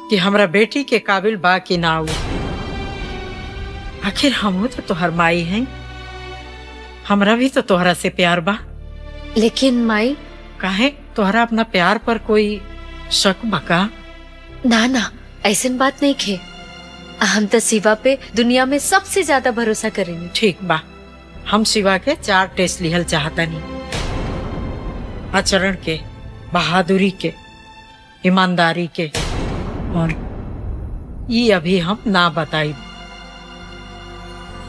Speaker 11: कि हमरा बेटी के काबिल बा कि ना हो। आखिर हम तो तोहर माई हैं, हमरा भी तो तोहरा से प्यार बा।
Speaker 1: लेकिन माई,
Speaker 11: काहे तोहरा अपना प्यार पर कोई शक बका?
Speaker 1: ना ना, ऐसन बात नहीं खे। हम तो शिवा पे दुनिया में सबसे ज्यादा भरोसा करेंगे।
Speaker 11: ठीक बा, हम शिवा के 4 टेस्ट लिहल चाहता नहीं। आचरण के, बहादुरी के, ईमानदारी के, और ये अभी हम ना बताई।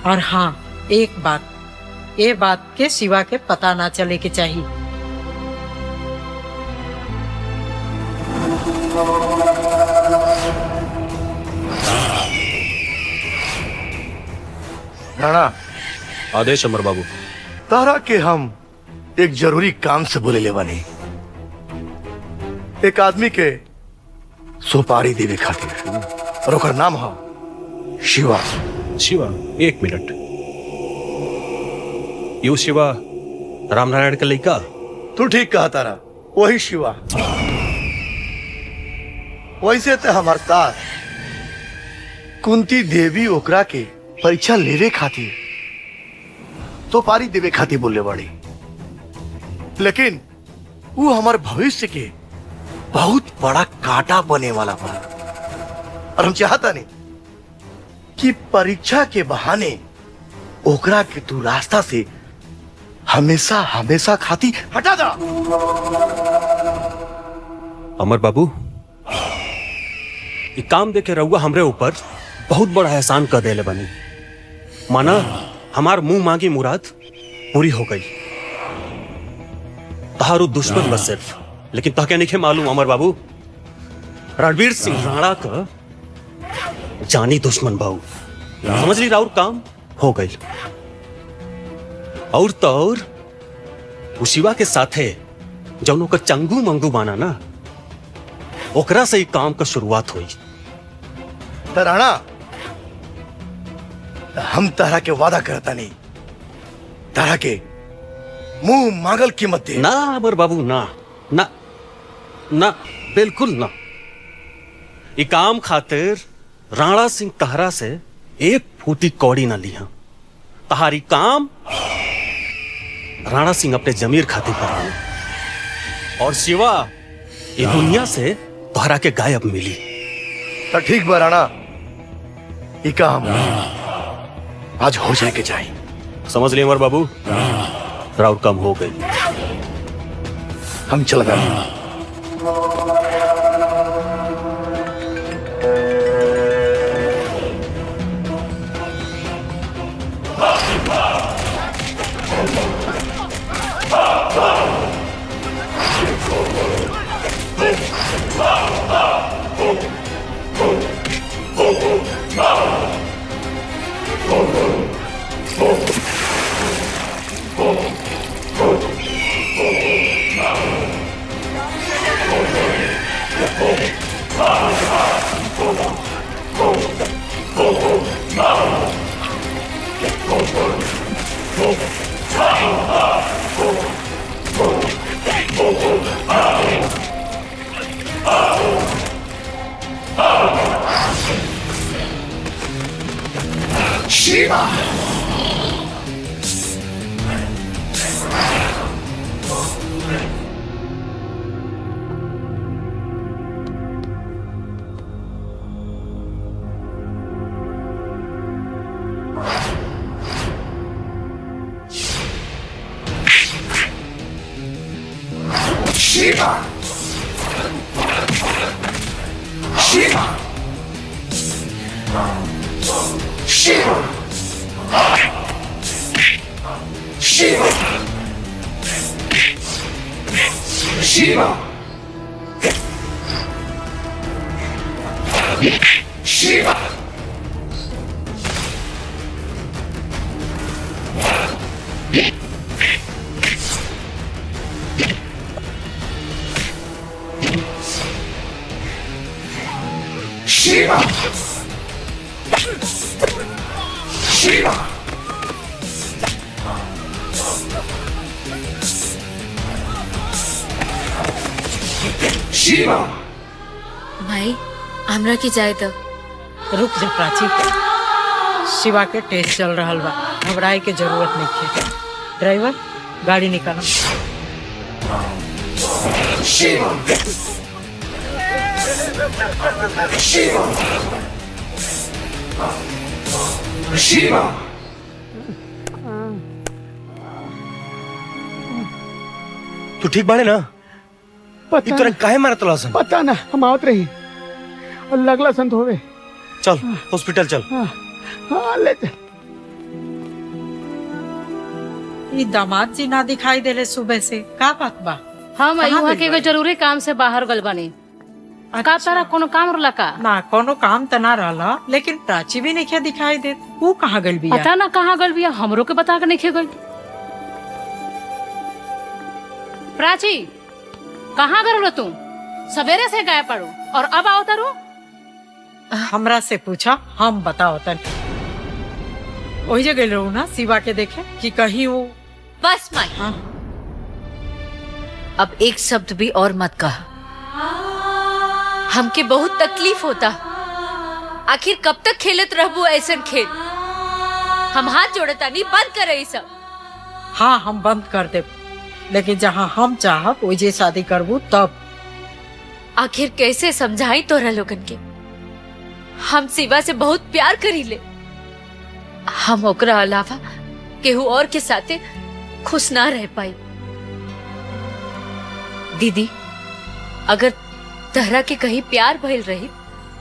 Speaker 11: और हाँ, एक बात, ये बात के शिवा के पता ना चले के चाहिए।
Speaker 4: राणा,
Speaker 15: आदेश अमर बाबू।
Speaker 4: तारा के हम एक जरूरी काम से बोले लेवानी। एक आदमी के सुपारी देवे खातिर, और ओकर नाम है शिवा।
Speaker 15: शिवा? एक मिनट, यू शिवा रामनारायण का लड़का?
Speaker 4: तू ठीक कहा तारा, वही शिवा। वैसे तो हमार साथ कुंती देवी ओकरा के परीक्षा लेवे खातिर सुपारी देवे खातिर बोले बड़ी, लेकिन वो हमारे भविष्य के बहुत बड़ा कांटा बने वाला बा। और हम चाहता नहीं कि परीक्षा के बहाने ओकरा के तू रास्ता से हमेशा हमेशा खाती हटा दा।
Speaker 15: अमर बाबू, ये काम देखे रहुआ हमरे ऊपर बहुत बड़ा एहसान कर देले बनी। माना हमार मुंह मांगी मुराद पूरी हो गई। तहारू दुश्मन बस सिर्फ, लेकिन तह क्या नहीं मालूम अमर बाबू, रणवीर सिंह राणा का जानी दुश्मन बाबू। समझ ली, राउर काम हो गई। और तो और वो शिवा के साथे जौनों का चंगू मंगू माना ना, ओकरा से ही काम का शुरुआत हुई।
Speaker 4: तो राणा, हम तारा के वादा करता नहीं तारा के मुंह मांगल कीमत दे।
Speaker 15: ना अमर बाबू ना ना ना बिल्कुल ना। ये काम खातिर राणा सिंह तहरा से एक फूटी कौड़ी ना लिया। तहारी काम राणा सिंह अपने जमीर खातिर कर और शिवा ये दुनिया से तोहरा के गायब मिली।
Speaker 4: तो ठीक बा राणा, ये काम आज हो जाए के चाहिए।
Speaker 15: समझ लिए अमर बाबू, राउर कम हो गई।
Speaker 4: हम चल गए।
Speaker 18: Shiva! Shiva! Shiva! Shiva! Shiva! Shiva! Shiva! Shiva! Shiva! Shiva!
Speaker 11: भाई हमरा की जाए तो रुक जा प्राची। शिवा के टेस्ट चल रहा बा, घबराए के जरूरत नहीं है। ड्राइवर गाड़ी निकालो।
Speaker 18: Shiva! Shiva! Shiva!
Speaker 10: तू ठीक बाड़े ना?
Speaker 8: पता
Speaker 10: तोरा काहे मारा तला सन?
Speaker 8: पता ना, हम आवत रही और लगला संत होवे।
Speaker 10: चल हॉस्पिटल चल।
Speaker 8: हाँ ले जा।
Speaker 11: ये दामाद जी ना दिखाई देले सुबह से, का बात बा?
Speaker 3: हम
Speaker 11: कहाँ
Speaker 3: अयुहा
Speaker 11: गइल
Speaker 3: के एगो
Speaker 11: बाड़ी?
Speaker 3: जरूरी काम से बाहर गल बनी। का तारा कोनो काम रहला का?
Speaker 11: ना कोनो काम त ना रहला, लेकिन प्राची भी नहीं दिखाई दे। वो कहाँ गइल बिया?
Speaker 3: पता ना कहाँ गल बिया, हमरो के बता के नहीं गइल। प्राची कहाँ गल तू? सवेरे से गायब पड़ो और अब आओ तारू?
Speaker 11: हमरा से पूछा, हम बताओ तन। वही जगह रहू ना शिवा के देखे कि कहीं वो।
Speaker 1: बस माई, अब एक शब्द भी और मत कहा। हमके बहुत तकलीफ होता। आखिर कब तक खेलत रहबू ऐसा खेल? हम हाथ जोड़ता नहीं, बंद करे ये सब।
Speaker 11: हाँ हम बंद कर दे, लेकिन जहाँ हम चाहब वही शादी करबू तब।
Speaker 1: आखिर कैसे समझाई तोरा लोगन के? हम शिवा से बहुत प्यार करी ले। हम ओकरा अलावा केहू और के साथे खुश ना रह पाई। दीदी, अगर तहरा के कहीं प्यार भइल रही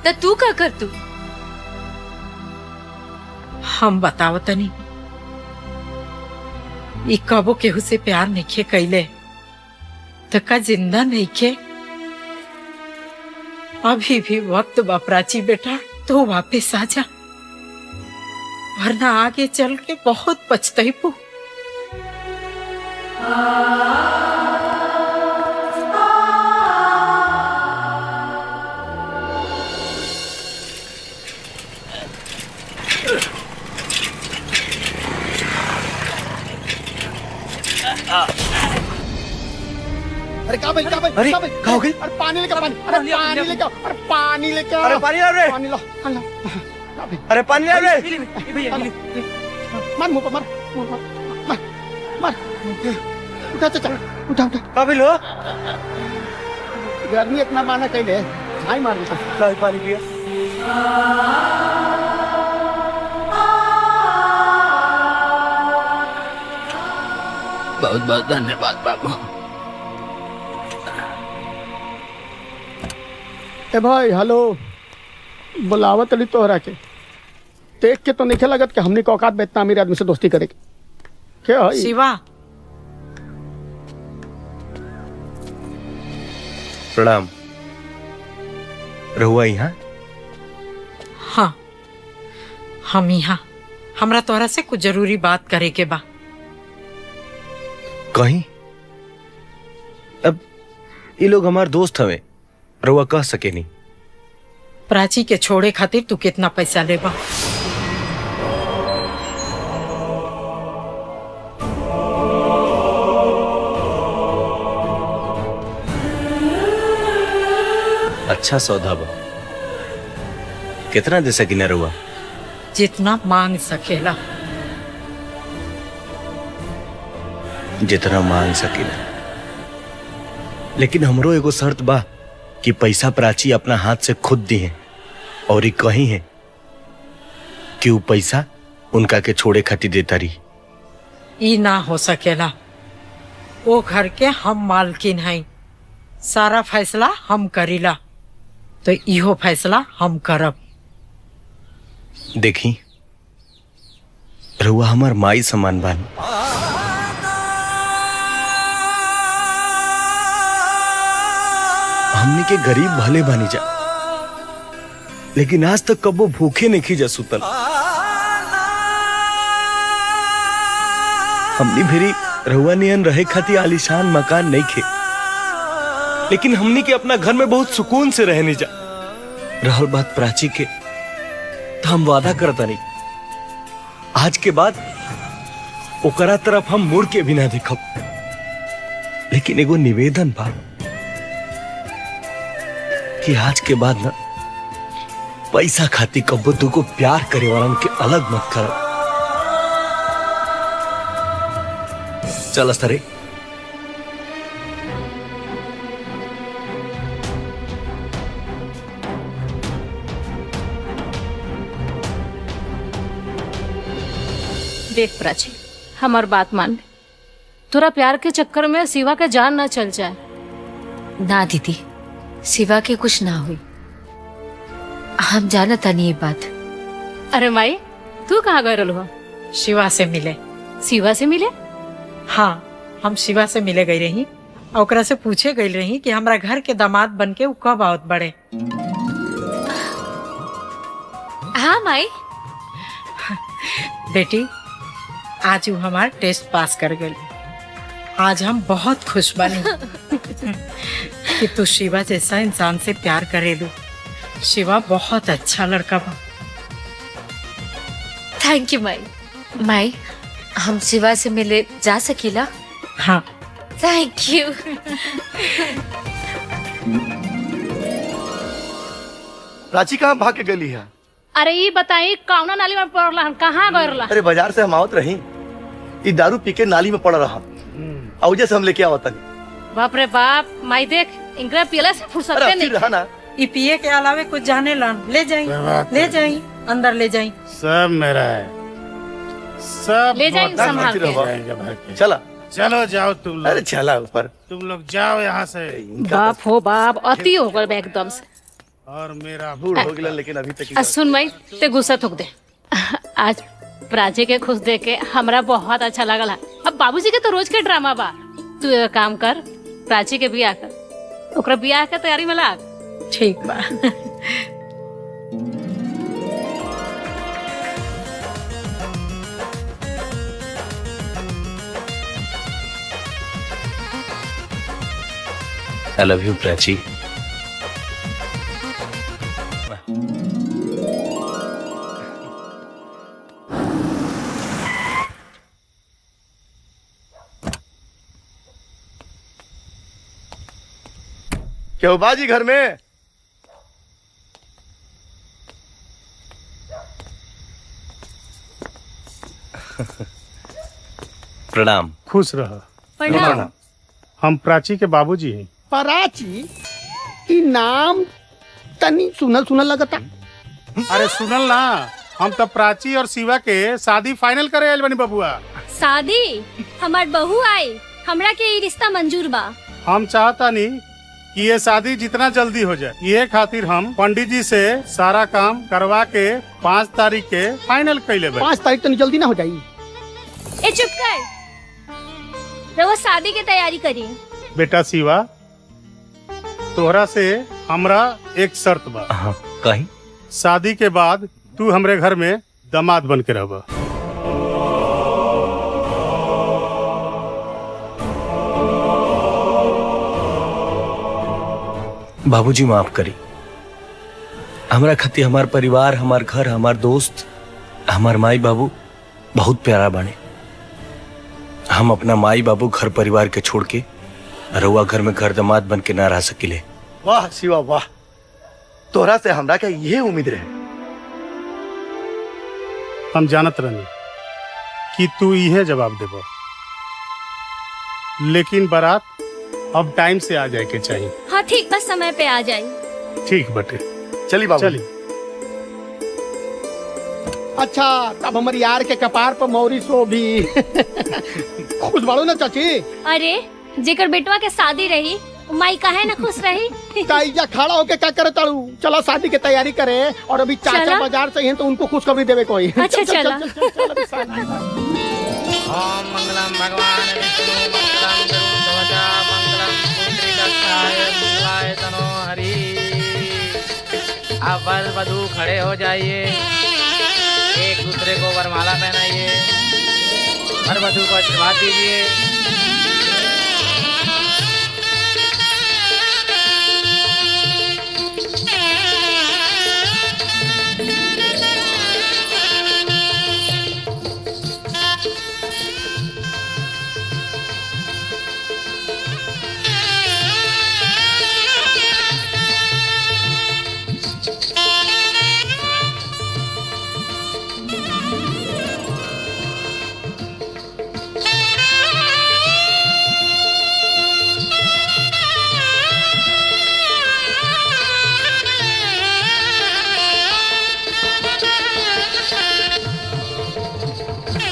Speaker 1: तो तू का कर तू?
Speaker 11: हम बताओ तनी, ई कबो केहू से प्यार नहीं कैले तो का जिंदा नहीं के? अभी भी वक्त बा प्राची बेटा, तो वापस आ जा, वरना आगे चल के बहुत पछताईबू।
Speaker 8: अरे कहाँ भाई
Speaker 10: अरे, कहाँ हो गई?
Speaker 8: अरे पानी लेके पानी अरे पानी लेके अरे पानी लेके
Speaker 10: अरे पानी ला रे।
Speaker 8: पानी ला
Speaker 10: अरे पानी ला रे।
Speaker 8: मार मुंह पर मार उठा चाचा उठा
Speaker 10: काबिल हो
Speaker 8: गर्मी इतना माना कैले भाई मार देता
Speaker 10: पानी पिया।
Speaker 19: बहुत बहुत धन्यवाद बाबू।
Speaker 8: ए भाई हेलो बुलावत अली तोहरा के देख के तो नहीं लगत कि हमने औकात में इतना अमीर आदमी से दोस्ती करेगी क्या है
Speaker 11: शिवा
Speaker 10: प्रणाम। रहुआ यहाँ?
Speaker 11: हाँ हम यहाँ हमरा तोहरा से कुछ जरूरी बात करे के बा।
Speaker 10: कहीं अब ये लोग हमारे दोस्त हवे, रहुआ कह सके नहीं।
Speaker 11: प्राची के छोड़े खातिर तू कितना पैसा लेबा?
Speaker 10: अच्छा सौदा बा। कितना दे सकी ना रहुआ?
Speaker 11: जितना मांग सकेला।
Speaker 10: जितना मांग सकी ना, लेकिन हमरो एगो शर्त बा कि पैसा प्राची अपना हाथ से खुद दी है और ये कही है कि वो पैसा उनका के छोड़े खातिर देता रही।
Speaker 11: ई ना हो सकेला। वो घर के हम मालकिन हैं, सारा फैसला हम करीला, तो इहो फैसला हम करब।
Speaker 10: देखी रहुआ हमार माई समान बानी। हमने के गरीब भले बानी जा, लेकिन आज तक कबो भूखे नहीं जा सुतल। हमनी भेरी रहुआ नियन रहे खातिर आलीशान मकान नहीं खे, लेकिन हमनी के अपना घर में बहुत सुकून से रहने जा। रहल बात प्राची के, तो हम वादा करता नहीं, आज के बाद ओकरा तरफ हम मुड़ के भी ना देखब। लेकिन एगो निवेदन बा कि आज के बाद ना पैसा खाती कब्बो तुको प्यार करे वालन के अलग मत कर। चल सरे।
Speaker 3: देख प्राची, हमार बात मान ले। तोरा प्यार के चक्कर में शिवा के जान ना चल जाए।
Speaker 1: ना दीदी, शिवा के कुछ ना हुई, हम जानता नहीं ये बात।
Speaker 3: अरे माई, तू कहाँ गए रहो?
Speaker 11: शिवा से मिले।
Speaker 3: शिवा से मिले?
Speaker 11: हाँ, हम शिवा से मिले गई रही और ओकरा से पूछे गई रही कि हमरा घर के दामाद बन के उ कब आवत बड़े।
Speaker 1: हाँ माई।
Speaker 11: बेटी, आज वो हमार टेस्ट पास कर गई। आज हम बहुत खुश बनी कि तू शिवा जैसा इंसान से प्यार करेलू। शिवा बहुत अच्छा लड़का बा।
Speaker 1: थैंक यू माई। माई, हम शिवा से मिले जा सकीला?
Speaker 11: हाँ।
Speaker 1: Thank you.
Speaker 4: प्राची कहाँ भाग के गली है?
Speaker 3: अरे ये बताई कौना नाली में पड़ला? हम कहाँ गए रहा?
Speaker 4: अरे बाजार से हम आवत रही, ये दारू पी के नाली में पड़ रहा और जैसे हम लेके आवत नहीं।
Speaker 3: बाप रे बाप, माई देख, इनकरा पियला से फुर्सत नहीं।
Speaker 4: रहा ना,
Speaker 11: ये पिए के अलावे कुछ जाने ला। ले जाई, ले जाई, अंदर ले जाई।
Speaker 5: सब मेरा है, सब
Speaker 3: ले जाई संभाल
Speaker 5: के।
Speaker 4: चला
Speaker 5: चलो जाओ तुम लोग।
Speaker 4: अरे चला ऊपर,
Speaker 5: तुम लोग जाओ यहाँ से।
Speaker 3: बाप हो बाप, अति हो गए एकदम से।
Speaker 5: और मेरा
Speaker 4: बूढ़ हो गया, लेकिन अभी तक
Speaker 3: सुन माई, ते गुस्सा थूक दे। आज प्राची के खुश देख के हमरा बहुत अच्छा लगला। अब बाबूजी के तो रोज के ड्रामा बा। तू एक काम कर, प्राची के बियाह कर, ओकरा बियाह के तैयारी में लाग।
Speaker 11: ठीक बा।
Speaker 10: I love you, Prachi.
Speaker 4: क्यों बाजी घर में?
Speaker 10: प्रणाम।
Speaker 5: खुश रह।
Speaker 22: प्रणाम।
Speaker 5: हम प्राची के बाबूजी हैं।
Speaker 8: प्राची ई नाम तनी सुनल सुनल लगता।
Speaker 5: अरे सुनल ना, हम तो प्राची और शिवा के शादी फाइनल करे आइल बनी बबुआ।
Speaker 22: शादी? हमार बहू आई, हमरा के ई रिश्ता मंजूर बा।
Speaker 5: हम चाहता नहीं कि ये शादी जितना जल्दी हो जाए, ये खातिर हम पंडित जी से सारा काम करवा के 5 तारीख के फाइनल कैले बनी।
Speaker 8: 5 तारीख तो जल्दी ना हो जाई।
Speaker 22: ए चुप कर, रउआ शादी की तैयारी करी।
Speaker 5: बेटा शिवा, तोहरा से हमरा एक शर्त बा।
Speaker 10: कहीं?
Speaker 5: शादी के बाद तू हमरे घर में दामाद बन के रहबा।
Speaker 10: बाबूजी माफ करी। हमरा खातिर हमार परिवार, हमार घर, हमार दोस्त, हमार माई बाबू बहुत प्यारा बने। हम अपना माई बाबू घर परिवार के छोड़ के रउआ घर में घर दामाद बन के ना रह सकिले।
Speaker 4: वाह शिवा वाह, तोहरा से हमरा के ये उम्मीद रहे।
Speaker 5: हम जानत रहनी कि तू इहे जवाब देबा, लेकिन बारात अब टाइम से आ जाए के चाहिए।
Speaker 22: हाँ ठीक, बस समय पे आ जाए।
Speaker 5: ठीक बटे,
Speaker 4: चली बाबू।
Speaker 5: चली।
Speaker 8: अच्छा, तब हमारे यार के कपार पर मौरी सो भी। खुश बाड़ो ना चाची?
Speaker 22: अरे जेकर बेटवा के शादी रही, माई काहे ना खुश रही।
Speaker 8: ताईजा खड़ा होके क्या करे ताड़ू? चलो शादी की तैयारी करे, और अभी चाचा
Speaker 22: चला?
Speaker 8: बाजार से हैं तो उनको खुशखबरी देवे कोई।
Speaker 22: अच्छा चला।
Speaker 13: ओम मंगलम भगवान विष्णु मंगलम गरुड़ध्वजा मंगलम पुंडरीकाक्षाय मंगलाय तनो हरि। आप वर वधू खड़े हो जाइए, एक दूसरे को वरमाला पहनाइए, वर वधू को आशीर्वाद दीजिए।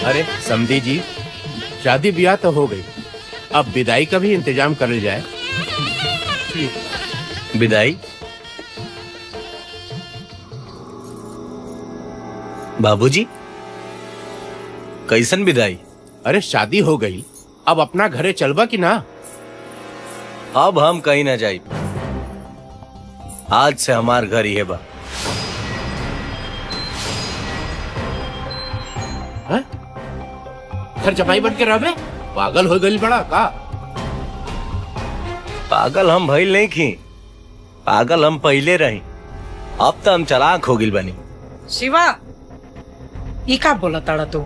Speaker 9: अरे समधी जी, शादी ब्याह तो हो गई, अब विदाई का भी इंतजाम कर लिया जाए।
Speaker 10: विदाई? बाबूजी कैसन विदाई?
Speaker 9: अरे शादी हो गई, अब अपना घरे चलबा कि ना?
Speaker 10: अब हम कहीं ना जाई। आज से हमार घर ही है बा।
Speaker 9: घर जमाई बन के रहबे? पागल हो गई बड़ा का?
Speaker 10: पागल हम भइल नहीं खी, पागल हम पहले रही। अब तो हम चालाक हो गिल बनी।
Speaker 11: शिवा, ई का बोला ताड़ा तू?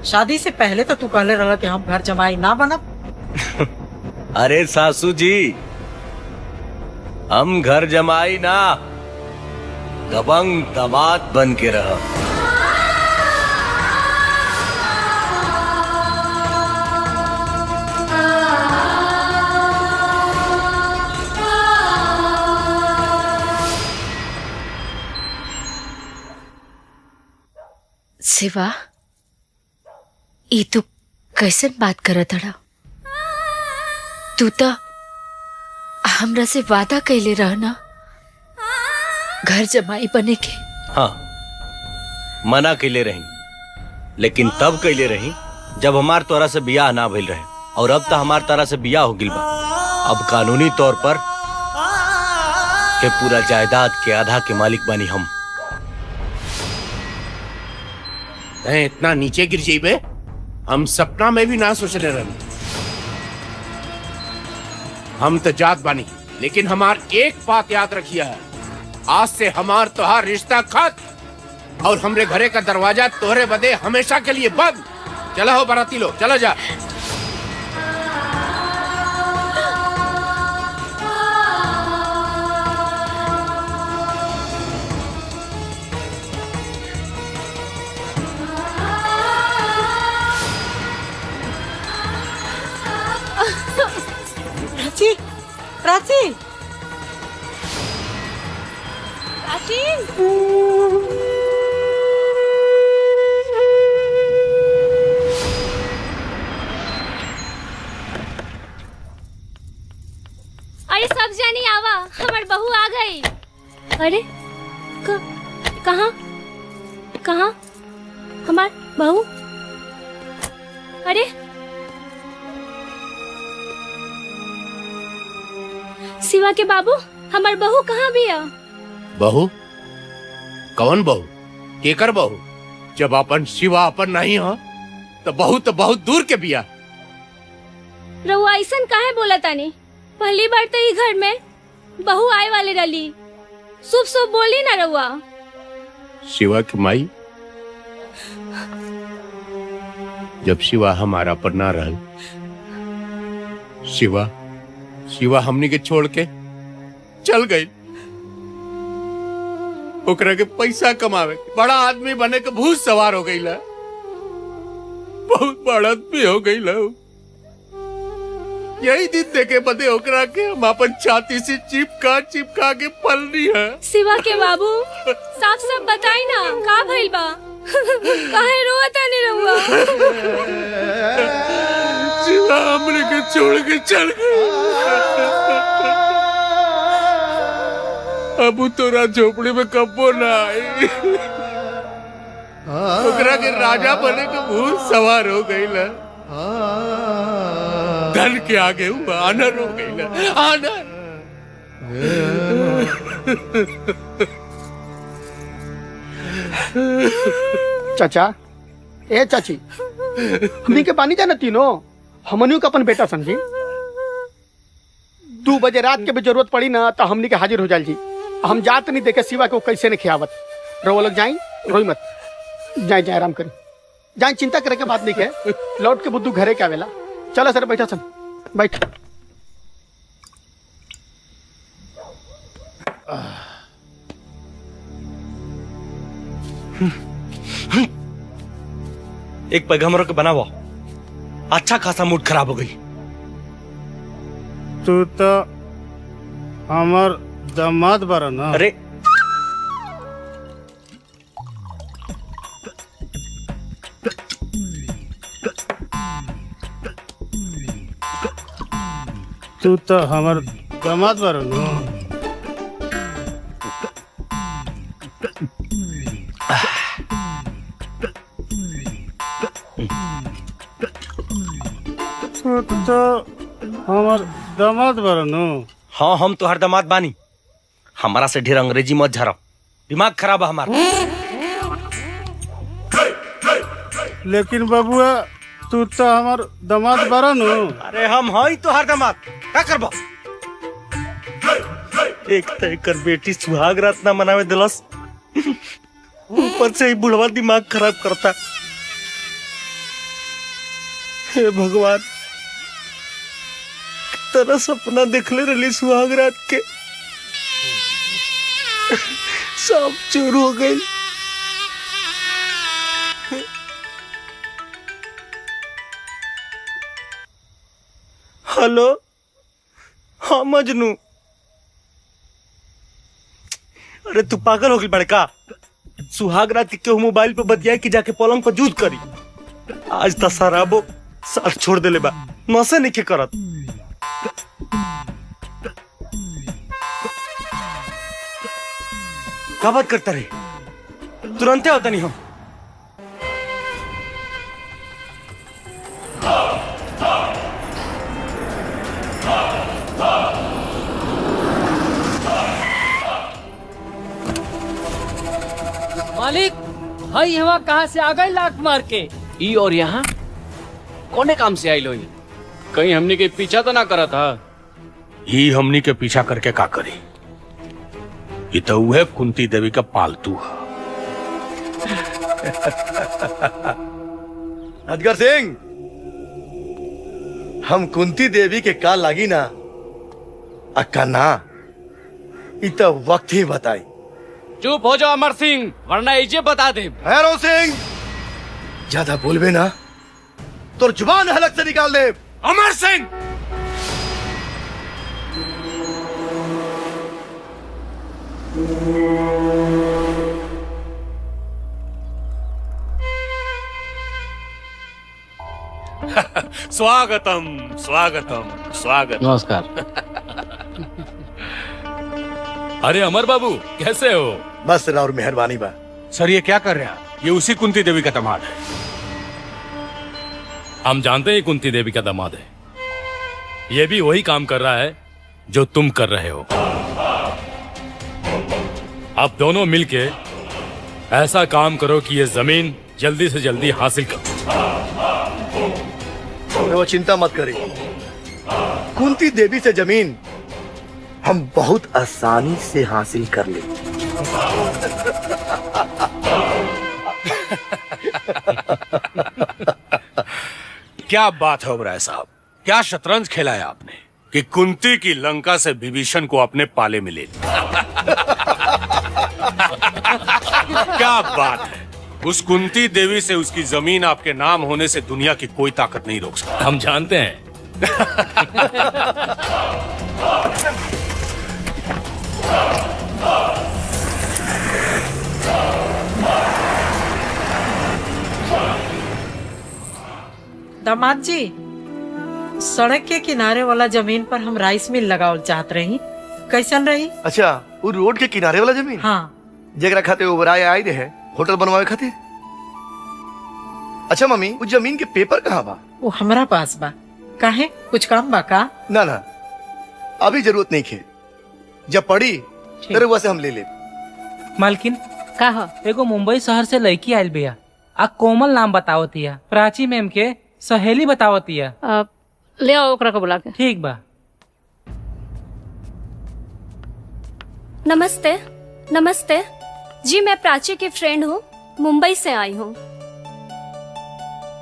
Speaker 11: शादी से पहले तो तू कहले रहा कि हम घर जमाई ना बनब।
Speaker 10: अरे सासू जी, हम घर जमाई ना, दबंग दामाद बन के रह।
Speaker 1: शिवा, ई तू कैसे बात करत हड़ा? तू तो हमरा से वादा कैले रहना घर जमाई बने के।
Speaker 10: हाँ, मना कैले रही, लेकिन तब कैले रही जब हमार तोरा से बियाह ना भइल रहे, और अब तो हमार तरह से बियाह हो गिल बा। अब कानूनी तौर पर के पूरा जायदाद के आधा के मालिक बनी हम।
Speaker 9: इतना नीचे गिर जाइबे, हम सपना में भी ना सोच रहे रहने। हम तो जात बानी, लेकिन हमार एक बात याद रखिया है, आज से हमार तोहार रिश्ता खत्म, और हमरे घरे का दरवाजा तोहरे बदे हमेशा के लिए बंद। चला हो बाराती लोग, चला जा।
Speaker 11: प्राची प्राची
Speaker 22: अरे सब जानी आवा, हमार बहू आ गई। अरे कहाँ कहाँ हमार बहू? अरे शिवा के बाबू, हमार बहू कहाँ भी है?
Speaker 9: बहू? कौन बहू? केकर बहू? जब अपन शिवा अपन नहीं हो तो बहू तो बहुत दूर के बिया।
Speaker 22: रहुआ ऐसन काहे बोला तानी? पहली बार तो ये घर में बहू आए वाले रली। शुभ शुभ बोली ना रहुआ।
Speaker 9: शिवा की माई, जब शिवा हमारा पर ना रहल, शिवा हमनी के छोड़ के चल गई। ओकरा के पैसा कमावे, बड़ा आदमी बने के भूत सवार हो गई ला। बहुत बड़ा आदमी हो गई ला। यही दिन देखे बदे ओकरा के हम अपन छाती से चिपका चिपका के पल रही है।
Speaker 22: शिवा के बाबू, साफ साफ बताई ना का भइल बा? काहे रोता नहीं रहुआ?
Speaker 9: शिवा हमने के छोड़ के चल गई। अब तोरा झोपड़ी में कब्बो ना आई। ओकरा के राजा बने के भूत सवार हो गई ला। धन के आगे हुआ आनर हो गई ला। आनर।
Speaker 8: चाचा, ए चाची, हमनी के बानी जाना तीनों, हमनियों का अपन बेटा समझी। 2 बजे रात के भी जरूरत पड़ी ना तो हमनी के हाजिर हो जाल जी। हम जात नहीं देखे शिवा को कैसे नहीं खियावत। रो लोग जाई, रोई मत, जाए जाए आराम करी, जाए, चिंता करे के बात नहीं के। लौट के बुद्धू घरे के आवेला। चलो सर, बैठा सन, बैठ।
Speaker 10: एक पैगंबर के बनावो, अच्छा खासा मूड खराब हो गई।
Speaker 5: तू तो हमार दामाद बारा ना।
Speaker 10: अरे
Speaker 5: तू तो हमार दामाद बारा ना। तू तो हमार दामाद बारा ना।
Speaker 10: हाँ, हम तो हर दामाद बानी। हमारा से ढेर अंग्रेजी मत झरो, दिमाग खराब है हमारा।
Speaker 5: लेकिन बबुआ, तू तो हमार दामाद बारा नु।
Speaker 10: अरे हम हई तो हर दामाद, क्या करबो? एक तो एकर बेटी सुहाग रात ना मनावे दिलस, ऊपर से ही बुढ़वा दिमाग खराब करता। हे भगवान, तरह सपना देखले रही सुहाग रात के, सब चोर हो गई। हेलो, हाँ मजनू। अरे तू पागल हो गई बड़का? सुहाग रात के केहू मोबाइल पे बतिया कि जाके पलंग पर जूद करी। आज तो शराबो साथ छोड़ देले बा, नशे नहीं के करत। क्या बात करता रे? तुरंत होता नहीं हम।
Speaker 12: मालिक, हई हवा कहाँ से आ गई लात मार के?
Speaker 19: ई और यहाँ कौने काम से आई लोई?
Speaker 20: कहीं हमने के पीछा तो ना करा था?
Speaker 7: ही हमनी के पीछा करके का करी? ये तो वह कुंती देवी का पालतू है।
Speaker 4: अजगर सिंह, हम कुंती देवी के का लागी ना अक्का ना, इ तो वक्त ही बताई।
Speaker 20: चुप हो जाओ अमर सिंह, वरना इजे बता दे।
Speaker 4: भैरव सिंह, ज्यादा बोलबे ना तो जुबान हलक से निकाल दे।
Speaker 20: अमर सिंह, स्वागतम स्वागतम स्वागत।
Speaker 12: नमस्कार।
Speaker 20: अरे अमर बाबू कैसे हो?
Speaker 4: बस और मेहरबानी बा।
Speaker 7: सर ये क्या कर रहे हैं? ये उसी कुंती देवी का दामाद है।
Speaker 20: हम जानते हैं कुंती देवी का दामाद है। ये भी वही काम कर रहा है जो तुम कर रहे हो। आप दोनों मिलके ऐसा काम करो कि ये जमीन जल्दी से जल्दी हासिल करो।
Speaker 4: वो चिंता मत करिए, कुंती देवी से जमीन हम बहुत आसानी से हासिल कर लेंगे।
Speaker 7: क्या बात है ओबराय साहब, क्या शतरंज खेला है आपने कि कुंती की लंका से विभीषण को अपने पाले में ले लिया। क्या बात है। उस कुंती देवी से उसकी जमीन आपके नाम होने से दुनिया की कोई ताकत नहीं रोक सकती।
Speaker 20: हम जानते हैं।
Speaker 11: दामाद जी, सड़क के किनारे वाला जमीन पर हम राइस मिल लगावल चाहत रही, कैसन रही?
Speaker 4: अच्छा, वो रोड के किनारे वाला जमीन?
Speaker 11: हाँ।
Speaker 4: जेकरा खाते ओबराय आए रहे होटल बनवावे खातिर। अच्छा मम्मी, उस जमीन के पेपर कहाँ बा?
Speaker 11: वो हमरा पास बा। काहे, कुछ काम बा का?
Speaker 4: ना ना, अभी जरूरत नहीं खे, जब पड़ी फिर वैसे हम ले ले।
Speaker 6: मालकिन
Speaker 1: कहा
Speaker 6: एगो मुंबई शहर से लड़की आयल बिया। आ कोमल नाम बतावतिया, प्राची मैम के सहेली बतावतिया।
Speaker 3: ले आओ ओकरा को बुला के।
Speaker 6: ठीक बा।
Speaker 22: नमस्ते। नमस्ते जी, मैं प्राची की फ्रेंड हूँ, मुंबई से आई हूँ।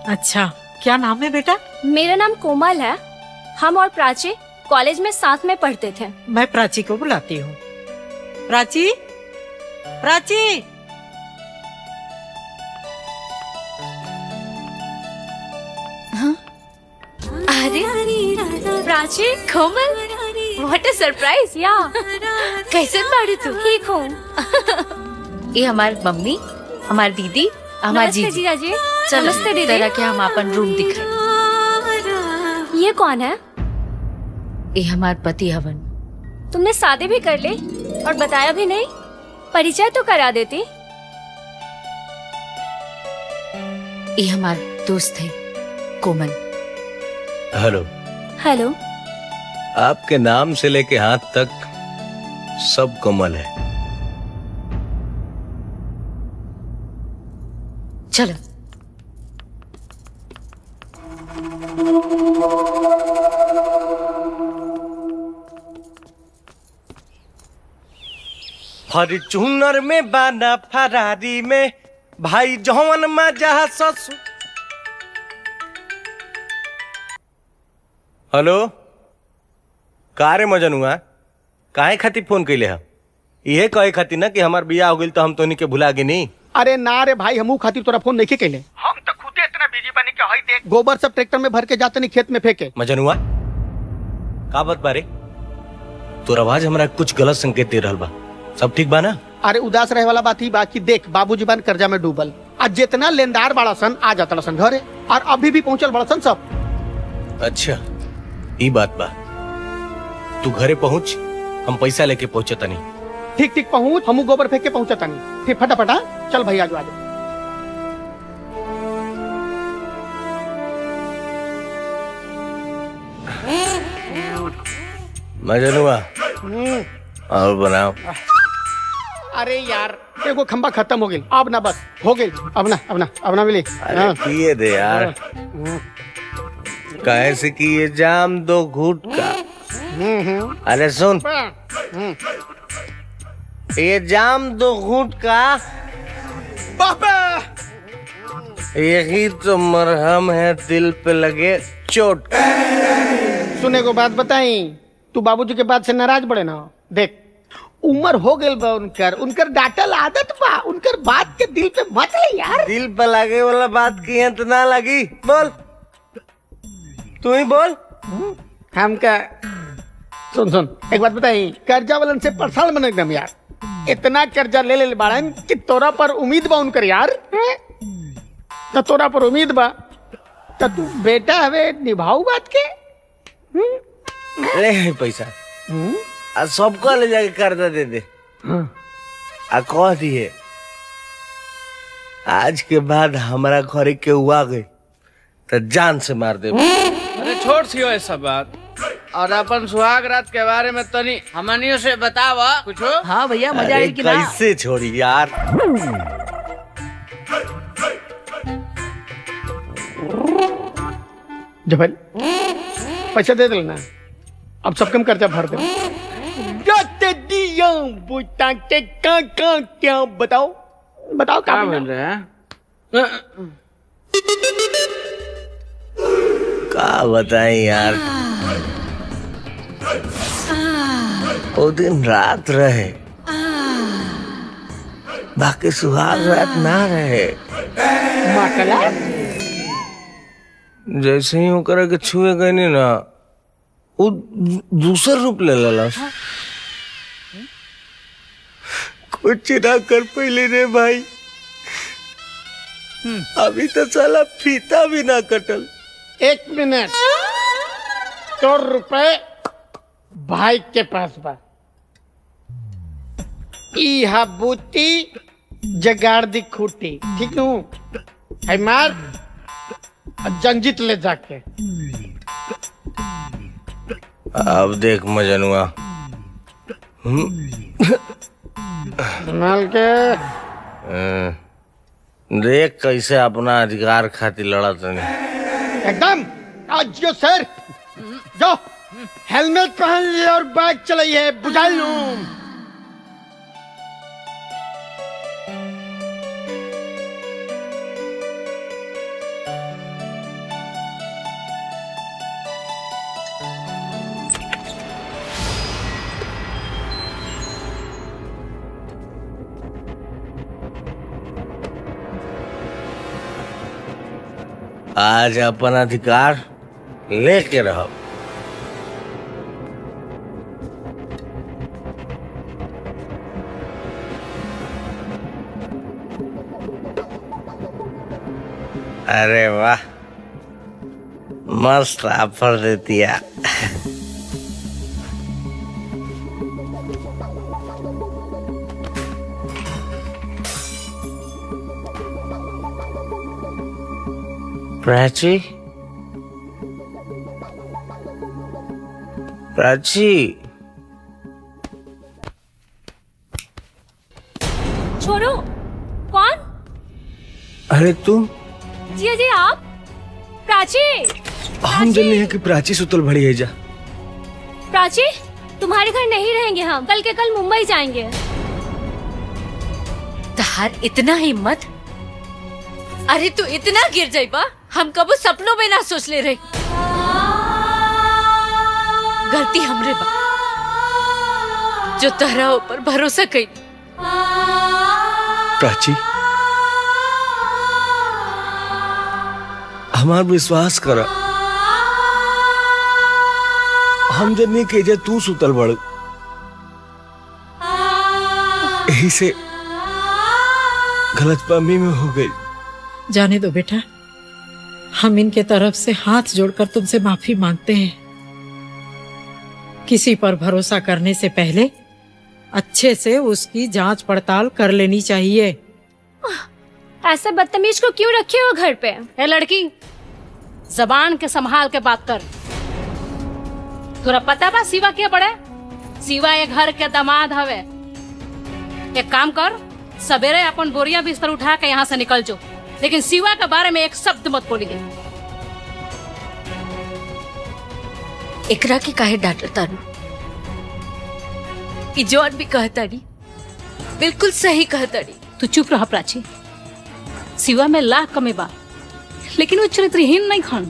Speaker 11: अच्छा, क्या नाम है बेटा?
Speaker 22: मेरा नाम कोमल है। हम और प्राची कॉलेज में साथ में पढ़ते थे।
Speaker 11: मैं प्राची को बुलाती हूँ। प्राची, प्राची।
Speaker 22: अरे प्राची, कोमल, व्हाट अ सरप्राइज। या कैसे बाड़ी तू? ठीक हूँ।
Speaker 1: ये हमारी मम्मी, हमारी दीदी, हमारी
Speaker 22: नमस्ते
Speaker 1: जीजी।
Speaker 22: जीजा जी।
Speaker 1: चलो,
Speaker 22: नमस्ते दीदी।
Speaker 1: तरह के हम अपन रूम दिख रहे।
Speaker 22: ये कौन है?
Speaker 1: ये हमारे पति हवन।
Speaker 22: तुमने शादी भी कर ली और बताया भी नहीं? परिचय तो करा देती।
Speaker 1: ये हमारे दोस्त है कोमल।
Speaker 10: हेलो।
Speaker 22: हेलो।
Speaker 10: आपके नाम से लेके हाथ तक सब कोमल है।
Speaker 1: चलो।
Speaker 10: फॉर्च्यूनर में बाना फरारी में भाई जौन मजा ससु। हेलो, कारे मजन हुआ? काहे खातिर फोन कैले हम? ये कहे खातिर ना कि हमार बियाह हो गइल तो हम तोनी के भुला गे नहीं।
Speaker 8: अरे ना रे भाई, हमू खातिर तोरा फोन नहीं कैले। हम तो खुद इतना बिजी बनी के हई देख गोबर सब ट्रैक्टर में भर के जाते नहीं खेत में फेंके।
Speaker 10: मजन हुआ का बात बारे? तोर आवाज हमरा कुछ गलत संकेत दे रहल बा। सब ठीक बा ना?
Speaker 8: अरे उदास रहे वाला बात ही बाकी देख, बाबूजी बान कर्जा में डूबल। आज जितना लेनदार बड़ा सन आ जाता सन घरे, और अभी भी पहुंचल बड़ा सन सब।
Speaker 10: अच्छा, ई बात बा। तू घरे पहुंच, हम पैसा लेके पहुंचे तनी।
Speaker 8: ठीक ठीक पहुंच, हमू गोबर फेंक के पहुंचा तानी। ठीक, फटाफट चल भाई, आजो आजो।
Speaker 10: मजन हुआ और बनाओ।
Speaker 8: अरे यार, एगो खंबा खत्म हो गई, अब ना बस हो गई। अब ना मिली।
Speaker 10: अरे पिए दे यार। कैसे कि ये जाम दो घूट का। अरे सुन, ये जाम दो घूट का यही तो मरहम है दिल पे लगे चोट।
Speaker 8: सुने को बात बताई, तू बाबूजी के बात से नाराज बड़े ना। देख, उम्र हो गई बा उनकर डांटल आदत बा, उनकर बात के दिल पे मत ले यार।
Speaker 10: दिल पे लगे वाला बात की तो ना लगी। बोल, तू ही बोल।
Speaker 8: हम का सुन एक बात बताई, कर्जा वालन से परेशान बन एकदम यार। इतना कर्जा ले ले बाड़न कि तोरा पर उम्मीद बा उनकर यार। तो तोरा पर उम्मीद बा तो तू बेटा हवे निभाऊ बात के।
Speaker 10: ले है पैसा आ सबको ले जाके कर्जा दे दे आ कह दिए आज के बाद हमारा घर के हुआ गई तो जान से मार दे।
Speaker 13: अरे छोड़ सी ऐसा बात और अपन सुहाग रात के बारे में तनी हमनियों से बतावा कुछ।
Speaker 21: हाँ भैया मजा
Speaker 10: अरे
Speaker 21: आएगी ना।
Speaker 10: कैसे छोड़ी यार।
Speaker 8: जबल पैसा दे देना अब सबकम कर्जा भर दे। क्या बताओ बताओ क्या
Speaker 13: बन रहे हैं?
Speaker 10: क्या बताएं यार वो दिन रात रहे बाकी सुहाग रात ना रहे। जैसे ही होकर के छुए गए नहीं ना वो दूसरा रूप ले लेला। कुछ ना कर पहले रे भाई अभी तो साला फीता भी ना कटल।
Speaker 8: 1 मिनट तो रुपए भाई के पास बा इहा बूती जगाड़ दी खूटी ठीक नू है मार जंजीत ले जाके।
Speaker 10: अब देख मजनुआ
Speaker 8: संभाल के
Speaker 10: देख कैसे अपना अधिकार खातिर लड़त नहीं।
Speaker 8: एकदम आज जो सर जो हेलमेट पहन लिए और बाइक चलाइए बुझा लू।
Speaker 10: आज अपन अधिकार लेके रहो। अरे वाह मस्त ऑफर दे दिया। प्राची प्राची
Speaker 22: छोड़ो कौन?
Speaker 10: अरे तुम
Speaker 22: जी जी आप प्राची।
Speaker 10: हम जल्दी है कि प्राची सुतल भड़ी है जा।
Speaker 22: प्राची तुम्हारे घर नहीं रहेंगे हम कल के कल मुंबई जाएंगे।
Speaker 1: तहार इतना हिम्मत। अरे तू इतना गिर जाइबा हम कबो सपनों में ना सोच ले रही। गलती हमरे बा जो तहरा ऊपर भरोसा कई।
Speaker 10: प्राची हमार विश्वास कर हम जन्नी के जे तू सुतल बड़ यही से गलतफहमी में हो गई।
Speaker 11: जाने दो बेटा हम इनके तरफ से हाथ जोड़कर तुमसे माफी मांगते हैं। किसी पर भरोसा करने से पहले अच्छे से उसकी जांच पड़ताल कर लेनी चाहिए।
Speaker 22: ऐसे बदतमीज को क्यों रखे हो घर पे?
Speaker 3: ए लड़की जबान के संभाल के बात कर। तोरा पता बा शिवा क्या पड़े? शिवा ये घर के दामाद हवे। एक काम कर सवेरे अपन बोरिया बिस्तर उठा के यहाँ से निकल जो लेकिन शिवा के बारे में एक शब्द मत बोलिए।
Speaker 1: एकरा के काहे डांटता तारू? ई जौन भी कहताड़ी बिल्कुल सही कहताड़ी।
Speaker 3: तू चुप रह प्राची। शिवा में लाख कमे बा लेकिन वो चरित्रहीन नहीं खन।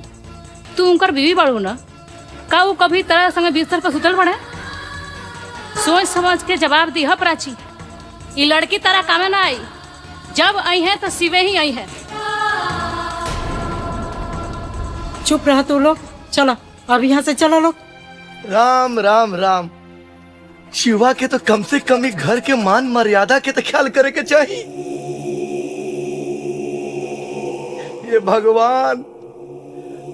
Speaker 3: तू उनकर बीवी बाड़ू ना का वो कभी तरह संग बिस्तर पर सुतल बड़े? सोच समझ के जवाब दी है प्राची। ये लड़की तरह कामे ना आई। जब आई है तो शिवे ही आई है।
Speaker 11: चुप रहा तू लोग। चलो अब यहाँ से चलो लोग।
Speaker 4: राम राम राम। शिवा के तो कम से कम ही घर के मान मर्यादा के तो ख्याल करे के चाहिए। ये भगवान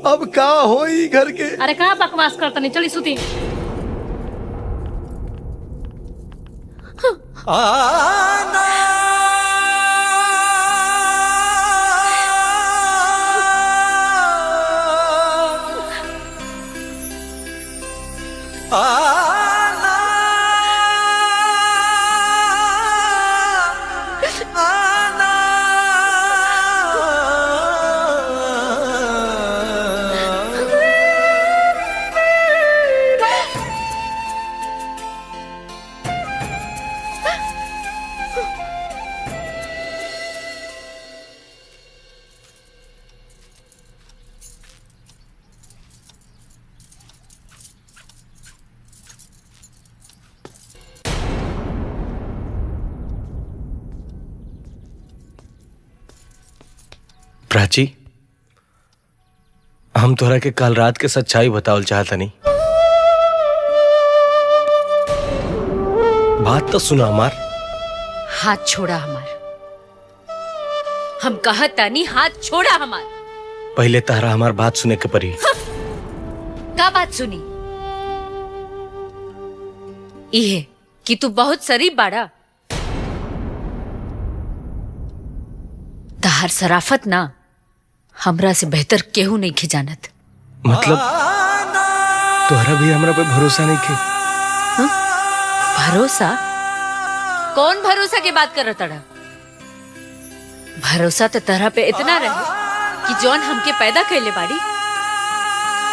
Speaker 4: अब का होई घर के।
Speaker 3: अरे कहाँ बकवास करता नहीं, चली सुती।
Speaker 10: प्राची, हम तोरा के कल रात के सच्चाई बतावल चाहता नहीं। बात तो सुना हमार।
Speaker 1: हाथ छोड़ा हमार। हम कहत तानी हाथ छोड़ा हमार।
Speaker 10: पहले तहरा हमार बात सुने के परी।
Speaker 1: का बात सुनी? इहे कि तू बहुत शरीफ बाड़ा। तहार सराफत ना हमरा से बेहतर केहू नहीं खिजानत।
Speaker 10: मतलब तोहरा भी हमरा पे भरोसा नहीं के?
Speaker 1: भरोसा? कौन भरोसा की बात कर रहा? भरोसा तो तरह पे इतना रहे कि जौन हमके पैदा कैले बाड़ी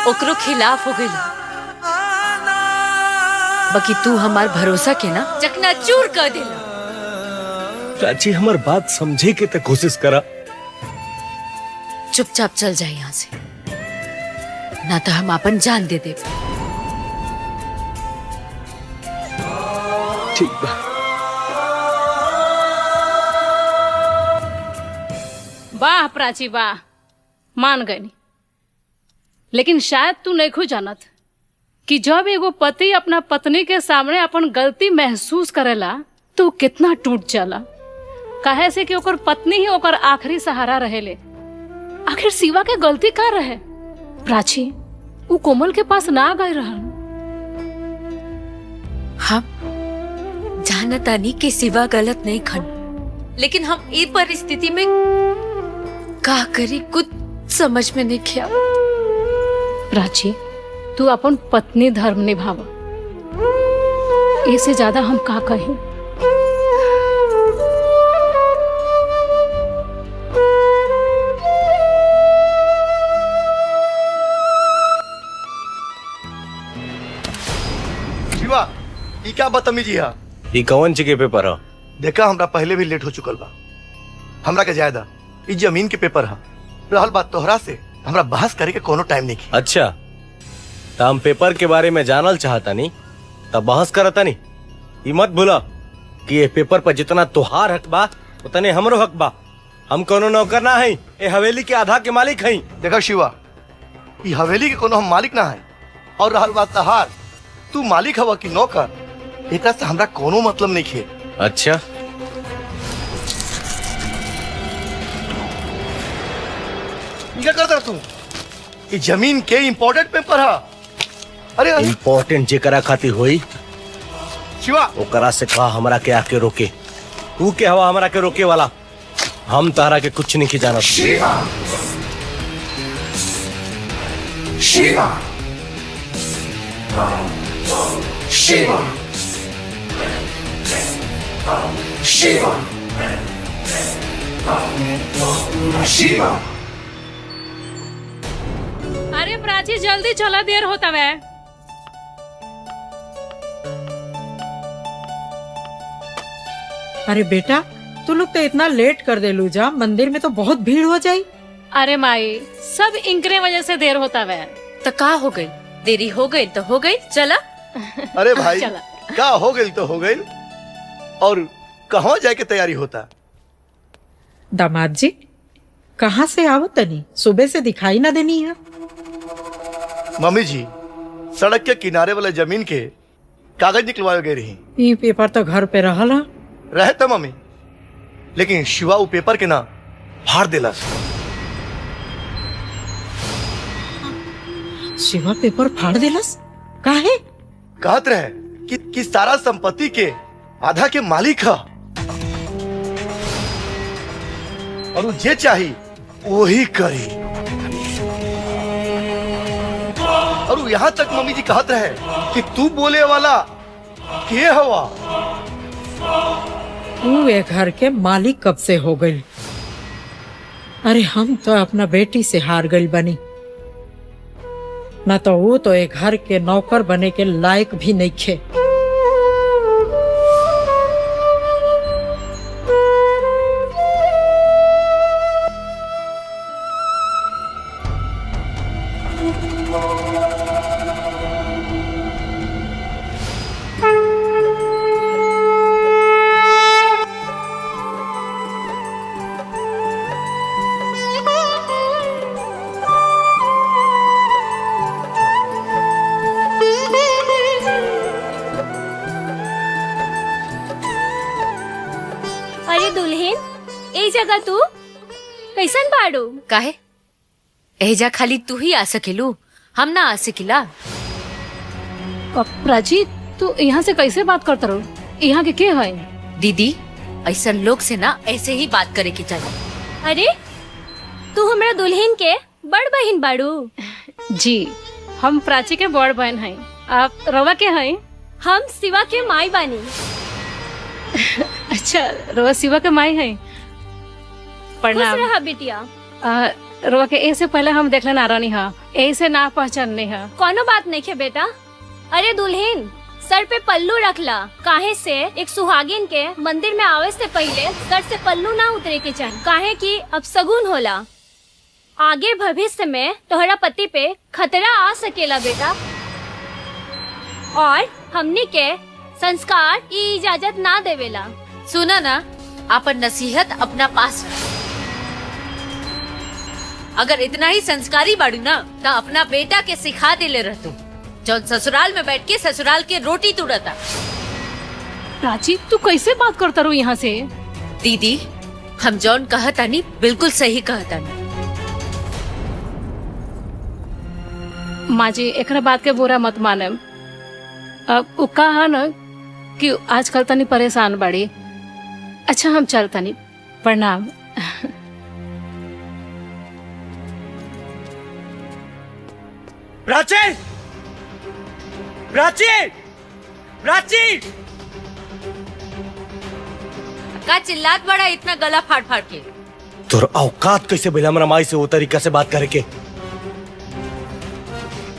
Speaker 1: ओकरो खिलाफ हो गई। बाकी तू हमार भरोसा के ना चकनाचूर कर देला।
Speaker 10: प्राची, हमार बात समझे के तो कोशिश करा।
Speaker 1: चुपचाप चल जाए यहाँ से, ना तो हम अपन जान दे दे।
Speaker 10: ठीक बा।
Speaker 3: वाह प्राची वाह, मान गई। लेकिन शायद तू नहीं खो जानत कि जब एगो पति अपना पत्नी के सामने अपन गलती महसूस करेला तो कितना टूट जाला। काहे से कि ओकर पत्नी ही ओकर आखिरी सहारा रहेले। आखिर शिवा के गलती का रहे? प्राची, वो कोमल के पास ना गए रहन।
Speaker 1: हम जानतानी कि शिवा गलत नहीं खन, लेकिन हम ई परिस्थिति में का करी कुछ समझ में नहीं किया।
Speaker 3: प्राची, तू अपन पत्नी धर्म निभावा। इससे ज्यादा हम का कहें।
Speaker 4: शिवा, ई क्या बदतमीजी है?
Speaker 10: ई कौन जगह पेपर है?
Speaker 4: देखा, हमरा पहले भी लेट हो चुकल बा। हमरा के ज्यादा ई जमीन के पेपर है। रहल बात तोहरा से, हमरा बहस करे के कोनो टाइम नहीं।
Speaker 10: अच्छा, तो हम पेपर के बारे में जानल चाहता नहीं तब बहस करता नहीं। ये मत भूला कि ये पेपर पर जितना तुहार हक बा उतने हमरो हक बा। हम कोनो नौकर ना है, ये हवेली के आधा के मालिक हैं।
Speaker 4: देखा शिवा, ये हवेली के कोनो हम मालिक ना है। और रहल बात तहार, तू मालिक हवा कि नौकर, एकरा से हमरा कोनो मतलब नहीं खे।
Speaker 10: अच्छा,
Speaker 4: क्या करता तू? ये जमीन के इम्पोर्टेंट पेपर है। अरे
Speaker 10: इम्पोर्टेंट जेकरा खातिर होई
Speaker 4: शिवा,
Speaker 10: ओकरा से कहा हमरा के आके रोके। तू के हवा हमरा के रोके वाला? हम तारा के कुछ नहीं की जानत।
Speaker 18: शिवा, शिवा, शिवा, शिवा, शिवा।
Speaker 3: अरे प्राची, जल्दी चला, देर होता है।
Speaker 11: अरे बेटा, तू लोग तो इतना लेट कर दे लूजा, मंदिर में तो बहुत भीड़ हो जाई।
Speaker 3: अरे माई, सब इनकरे वजह से देर होता है।
Speaker 1: तो का हो गई? देरी हो गई तो हो गई, चला।
Speaker 4: अरे भाई,
Speaker 3: चला।
Speaker 4: का हो गई तो हो गई। और कहाँ जाए के तैयारी होता?
Speaker 11: दामाद जी, कहाँ से आवत तनी? सुबह से दिखाई ना देनी है।
Speaker 4: मम्मी जी, सड़क के किनारे वाले जमीन के कागज निकलवा गए रही।
Speaker 11: ये पेपर तो घर पे रहल हा।
Speaker 4: रहे तो मम्मी, लेकिन शिवा वो पेपर के ना फाड़ देला।
Speaker 11: शिवा पेपर फाड़ देलस? काहे?
Speaker 4: कहत रहे कि सारा संपत्ति के आधा के मालिक है और वो जे चाही वही करी। और वो यहाँ तक मम्मी जी कहत रहे कि तू बोले वाला के हवा।
Speaker 11: तू ये घर के मालिक कब से हो गई? अरे हम तो अपना बेटी से हार गई बनी, ना तो वो तो एक घर के नौकर बने के लायक भी नहीं खे।
Speaker 22: अरे दुल्हन, ए जगह तू कैसन बाड़ू?
Speaker 1: काहे एजा खाली तू ही आ सकेलू, हम ना आ सकिला।
Speaker 3: प्राची तू यहाँ से कैसे बात करता रहो? यहाँ के है?
Speaker 1: दीदी ऐसा लोग से ना ऐसे ही बात करे की चाहिए।
Speaker 22: अरे तू हमरा दुल्हन के बड़ बहन बाड़ू?
Speaker 3: जी हम प्राची के बड़ बहन हैं। आप रवा के हैं?
Speaker 22: हम शिवा के माई बानी।
Speaker 3: अच्छा रवा शिवा के माई हैं। प्रणाम।
Speaker 22: खुश रहा बिटिया।
Speaker 3: रवा के ऐसे पहले हम देखले ना रानी हा, ऐसे ना पहचानने हा।
Speaker 22: कोनो बात नहीं है बेटा। अरे दुल्हन सर पे पल्लू रखला, काहे से एक सुहागिन के मंदिर में आवे से पहले सर से पल्लू ना उतरे के चाहिए, काहे कि अब सगुन होला। आगे भविष्य में तोहरा पति पे खतरा आ सकेला बेटा, और हमनी के संस्कार ई इजाजत ना देवेला।
Speaker 1: सुना ना, अपन नसीहत अपना पास रख। अगर इतना ही संस्कारी बाड़ू ना तो अपना बेटा के सिखा देले रहतू, जो ससुराल में बैठ के ससुराल के रोटी तुड़ता।
Speaker 3: प्राची तू कैसे बात करता रू यहाँ से?
Speaker 1: दीदी हम जौन कहतानी बिल्कुल सही कहतानी।
Speaker 3: माँ जी एकरा बात के बुरा मत माने। अब वो कहा न कि आजकल तनी परेशान बाड़ी। अच्छा हम चलतनी, प्रणाम।
Speaker 10: प्राची! प्राची! प्राची!
Speaker 1: का चिल्लात बड़ा इतना गला फाड़ फाड़ के?
Speaker 10: तोर औकात कैसे भइला हमरा माई से वो तरीका से बात करे के?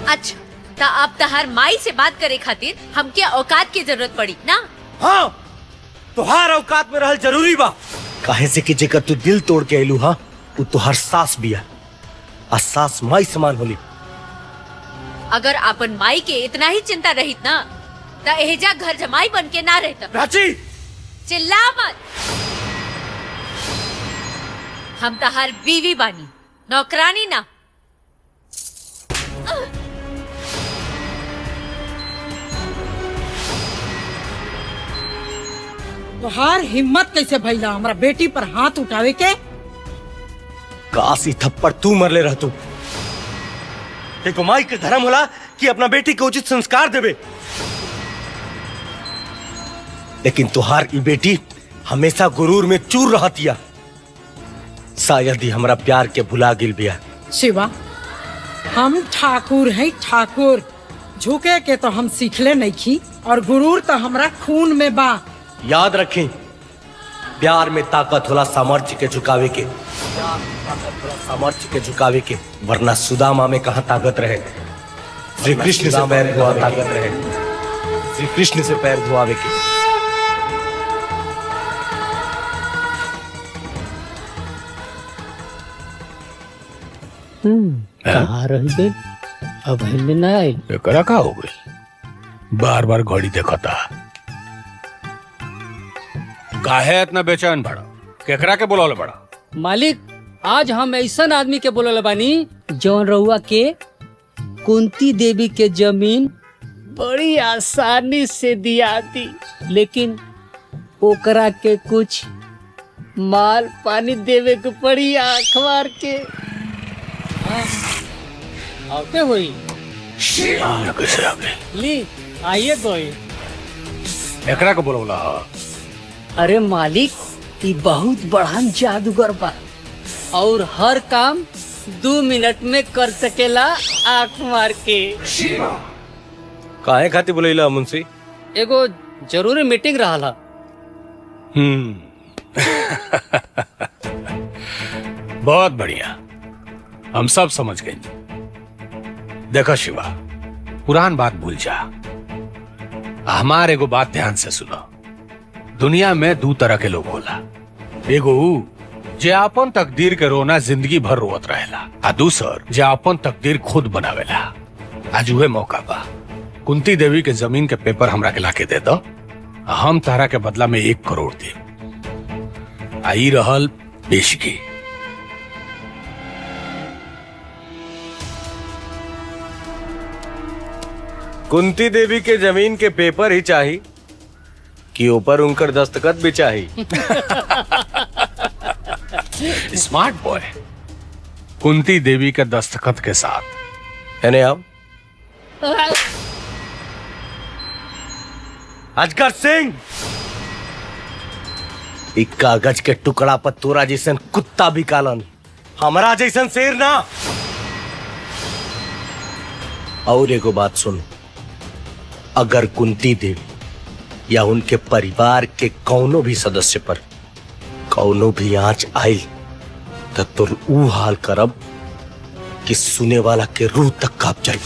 Speaker 1: अच्छा तो अब तहार माई से बात करे खातिर हमके औकात की जरूरत पड़ी ना?
Speaker 10: हाँ तुहार औकात में रहल जरूरी बा, काहे से कि जेकर तू दिल तोड़ के आइलू हा वो तुहार सास बिया, आ सास माई समान होली।
Speaker 1: अगर अपन माई के इतना ही चिंता रहित ना तो एहजा घर जमाई बन के ना रहता।
Speaker 10: प्राची!
Speaker 1: चिल्ला मत। हम तहार बीवी बानी, नौकरानी ना।
Speaker 11: तोहार हिम्मत कैसे भइला हमरा बेटी पर हाथ उठावे के?
Speaker 10: काशी थप्पड़ तू मरले रह तू। एक माई के धर्म होला कि अपना बेटी के उचित संस्कार देवे, लेकिन तुहार ई बेटी हमेशा गुरूर में चूर रहतिया। शायद ही हमरा प्यार के भुला गिल बिया।
Speaker 11: शिवा हम ठाकुर हैं ठाकुर, झुके के तो हम सीखले नहीं खी, और गुरूर तो हमरा खून में बा।
Speaker 10: याद रखें, प्यार में ताकत होला सामर्थ्य के झुकावे के, सामर्थ्य के झुकावे के, वरना सुदामा में कहाँ ताकत रहे? श्री कृष्ण से पैर धोआ ताकत रहे, श्री कृष्ण से पैर धोआवे के।
Speaker 12: कहाँ रह गए? अब हिले ना आए।
Speaker 7: एकरा का हो गई? बार बार घड़ी देखता। काहे इतना बेचैन बड़ा? केकरा के बुलावले बड़ा?
Speaker 12: मालिक आज हम ऐसा आदमी के बोलल बानी जौन रउआ के कुंती देवी के जमीन बड़ी आसानी से दिया दी, लेकिन ओकरा के कुछ माल पानी देवे के पड़ी आँख मार के। आते हुई ली आइए तो
Speaker 7: एकरा को बोला।
Speaker 12: अरे मालिक, ये बहुत बड़हन जादूगर बा और हर काम 2 मिनट में कर सकेला आँख मार के।
Speaker 10: काहे खाती बोलेला मुंशी?
Speaker 12: एगो जरूरी मीटिंग रहा।
Speaker 7: बहुत बढ़िया, हम सब समझ गए। देखो शिवा, पुरान बात भूल जा। हमारे एगो बात ध्यान से सुनो। दुनिया में 2 तरह के लोग होला। एगो जे अपन तकदीर के रोना जिंदगी भर रोत रहेला, आ दूसर जे अपन तकदीर खुद बनावेला। आज उहे मौका बा। कुंती देवी के जमीन के पेपर हमरा के लाके दे दो, हम तारा के बदला में 1 करोड़ दे। आई रहल पेशगी।
Speaker 10: कुंती देवी के जमीन के पेपर ही चाहिए कि ऊपर उनकर दस्तखत भी चाहिए?
Speaker 7: Smart boy. कुंती देवी के दस्तखत के साथ
Speaker 10: है आप अजगर सिंह, एक कागज के टुकड़ा पर तोरा जैसन कुत्ता भी कालन, हमारा जैसन शेर ना। और एगो बात सुन, अगर कुंती देवी या उनके परिवार के कौनो भी सदस्य पर कौनो भी आंच आयल तो तुर ऊ हाल करब कि सुने वाला के रूह तक कांप जाए।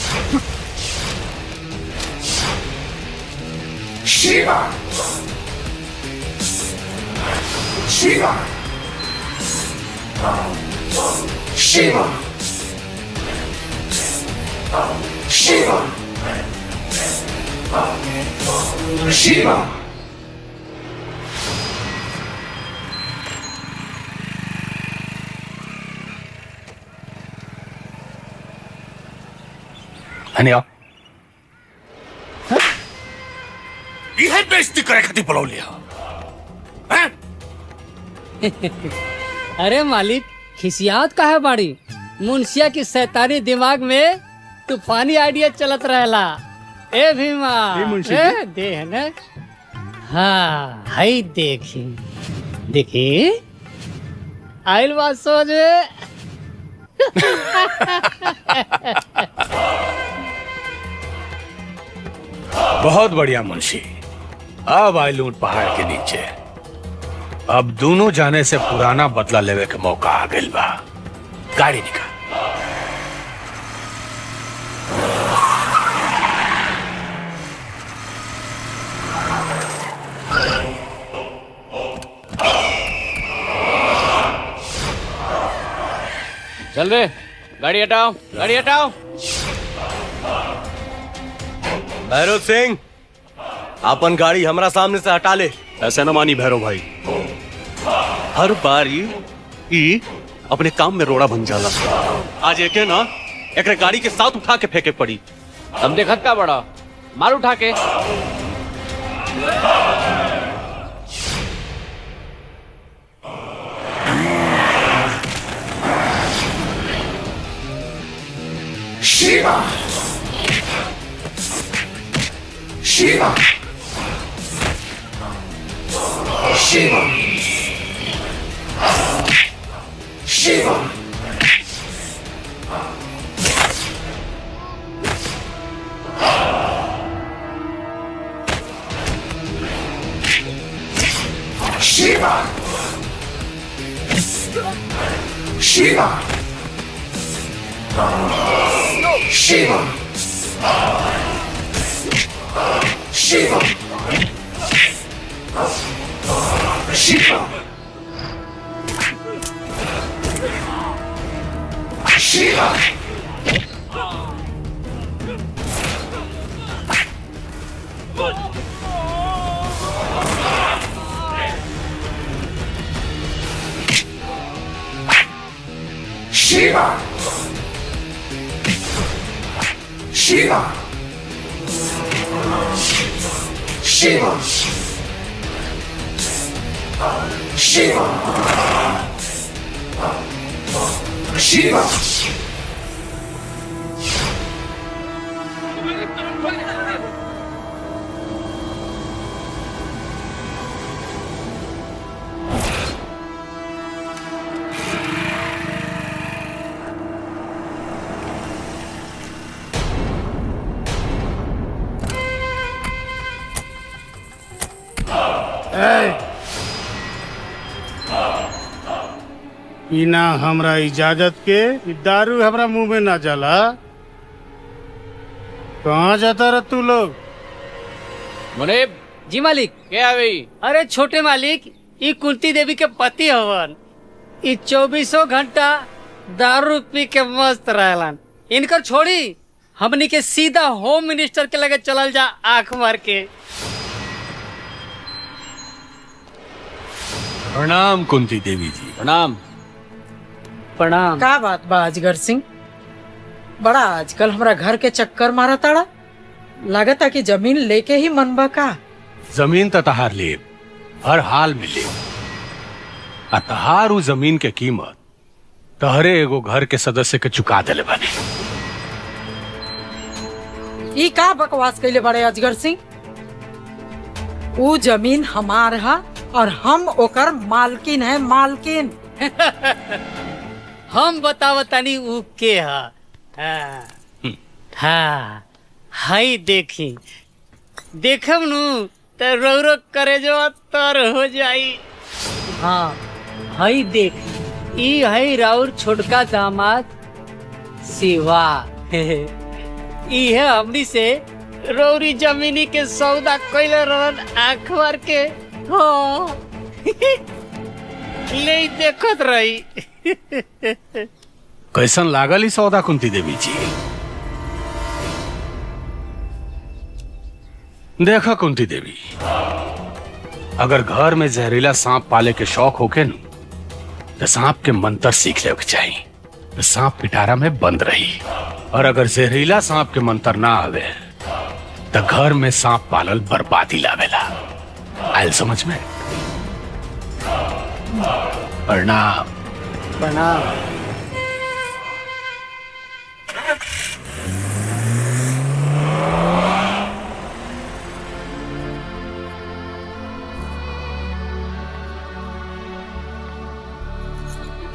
Speaker 18: शिवा शिवा शिवा शिवा शिवा।
Speaker 7: अनिया यह बेइज्जती करे खातिर बुला लिया।
Speaker 12: अरे मालिक, खिसियात काहे बाड़ी? मुंशिया की शैतानी दिमाग में तूफानी आइडिया चलत रहेला। ए भीमा, ए दे है ना? हाँ, हाई देखी देखी आइल बात सोच में।
Speaker 7: बहुत बढ़िया मुंशी। अब आई लूट पहाड़ के नीचे। अब दोनों जाने से पुराना बदला लेवे के मौका आ गइल बा। गाड़ी निकाल।
Speaker 19: चल रे, गाड़ी हटाओ, गाड़ी हटाओ।
Speaker 10: भैरव सिंह, अपन गाड़ी हमरा सामने से हटा ले।
Speaker 15: ऐसे न मानी भैरव भाई, हर बार ई अपने काम में रोड़ा बन जाला। आज एक ना एक गाड़ी के साथ उठा के फेंके पड़ी।
Speaker 19: तुम देखत का बड़ा, मार उठा के।
Speaker 18: शिवा शिवा शिवा शिवा शिवा शिवा शिवा शिवा शिवा शिवा शिवा शिवा शिवा शिवा शिवा
Speaker 5: बिना हमरा इजाजत के इ दारू हमरा मुंह में ना जाला। कहाँ जाता रह तू लोग?
Speaker 12: मुनीब जी मालिक
Speaker 19: क्या है भाई?
Speaker 12: अरे छोटे मालिक ई कुंती देवी के पति हवन। ई 24 घंटा दारू पी के मस्त रहलन। इनकर छोड़ी हमनी के सीधा होम मिनिस्टर के लगे चलल जा आंख मार के।
Speaker 7: प्रणाम कुंती देवी जी।
Speaker 19: प्रणाम।
Speaker 12: प्रणाम।
Speaker 11: का बात बा अजगर सिंह, बड़ा आजकल हमरा घर के चक्कर मारा ताड़ा। लागता कि जमीन लेके ही मनबा का?
Speaker 7: जमीन त तहार ले हर हाल में ले। आ तहार उ जमीन के कीमत तहरे एगो घर के सदस्य के चुका देले बने।
Speaker 11: ई का बकवास कैले बड़े अजगर सिंह? ऊ जमीन हमार है और हम ओकर मालकिन है, मालकिन।
Speaker 12: हम बतावतानी ऊ के हा। हाँ हाई देखी देखम नु तो रो करे जो तर हो जाई। हाँ हाई देख ई है राउर छोटका दामाद शिवा। ई है हमनी से रौरी जमीनी के सौदा कैले रहन आँख मार के। हाँ ले देखत रही।
Speaker 7: कैसन लागल ई सौदा कुंती देवी जी? देखा कुंती देवी, अगर घर में जहरीला सांप पाले के शौक होके न तो सांप के मंत्र सीख ले चाहिए तो सांप पिटारा में बंद रही। और अगर जहरीला सांप के मंत्र ना आवे तो घर में सांप पालल बर्बादी लावेला। आयल समझ में? प्रणाम।
Speaker 12: प्रणाम।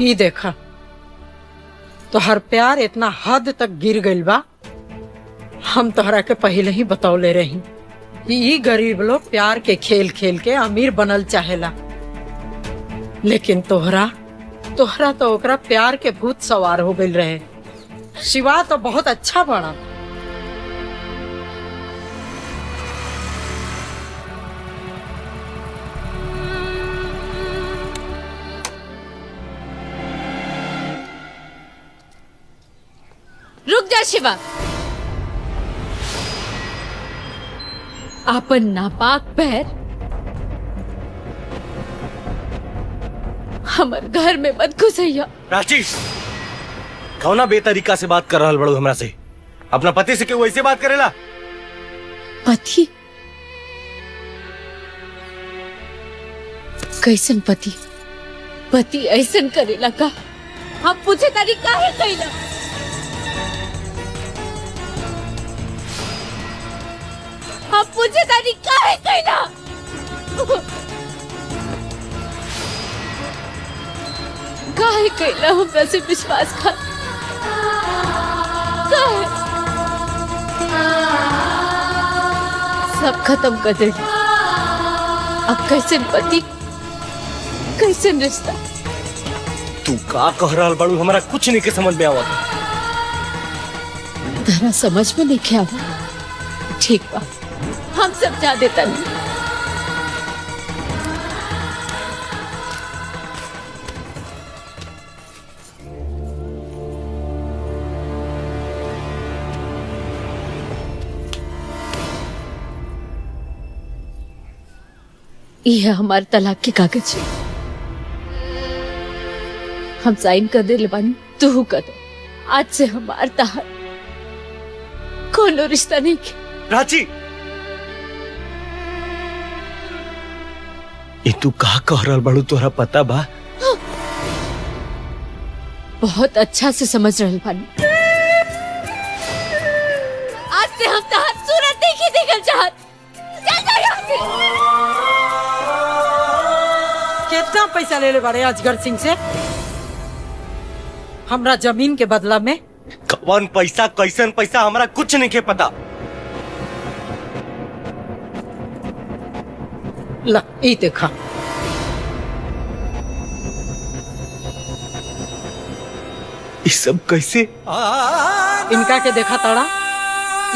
Speaker 11: ई देखा तोहर प्यार इतना हद तक गिर गइल बा। हम तोहरा के पहले ही बतौले रही कि ई गरीब लोग प्यार के खेल खेल के अमीर बनल चाहेला, लेकिन तोहरा तो ओकरा प्यार के भूत सवार हो गइल रहे। शिवा तो बहुत अच्छा बना।
Speaker 1: रुक जा शिवा। आपन नापाक पैर हमर घर में मत घुसैया।
Speaker 10: प्राची, कौना बेतरीका से बात कर रहल बड़ू हमरा से? अपना पति से क्यों ऐसे बात करेला?
Speaker 1: पति? कैसन पति? पति ऐसन करेला का? हम पूछे तारी काहे कैला? हम पूछे तारी काहे कैला? काहे कैला हमरा से विश्वासघात? काहे? सब खत्म कर दे। अब कैसे पति, कैसे रिश्ता?
Speaker 10: तू का कह रहल बड़ू? हमरा कुछ नहीं के समझ में आवत।
Speaker 1: तेरा समझ में नहीं क्या हुआ? ठीक बा, हम समझा देता नहीं। ये है हमारे तलाक के कागज। हम साइन कर दे बानी, तू कर दे। आज से हमार तहार कोनो रिश्ता नहीं के।
Speaker 10: प्राची, ये तू का कह रहल बाड़ू तोरा पता बा?
Speaker 1: बहुत अच्छा से समझ रहे बानी। आज से हम तहार सूरत देखी देखल चाहत। चल जा यहाँ से।
Speaker 11: कितना पैसा ले ले बारे अजगर सिंह से? हमरा जमीन के बदला में?
Speaker 10: कौन पैसा कैसन पैसा हमरा कुछ नहीं के पता।
Speaker 11: ला ई देखा।
Speaker 10: ये सब कैसे?
Speaker 11: इनका के देखा तड़ा,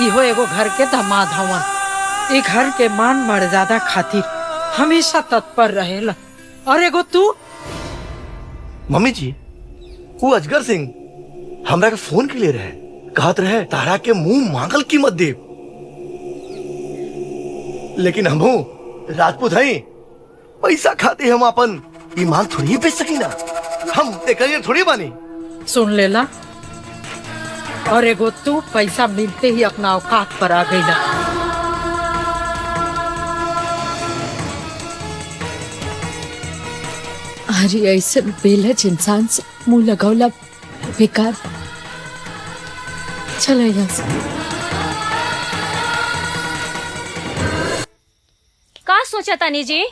Speaker 11: इहो एगो घर के दामाद हवन। एक घर के मान मर्यादा खातिर हमेशा तत्पर रहेला। और एगो तू?
Speaker 4: मम्मी जी, वो अजगर सिंह हमरा के फोन के लिए रहे, कहत रहे तारा के मुंह मांगल कीमत दे। लेकिन हमहू राजपूत हई, पैसा खाते हम अपन ईमान थोड़ी बेच सकी ना। हम तेकरिए थोड़ी बानी।
Speaker 11: सुन लेला। और एगो तू पैसा मिलते ही अपना औकात पर आ गईला।
Speaker 1: अरे ऐसे बेलज इंसान से मुंह लगौला बेकार। चलो यहाँ से।
Speaker 22: का सोचा तानी जी?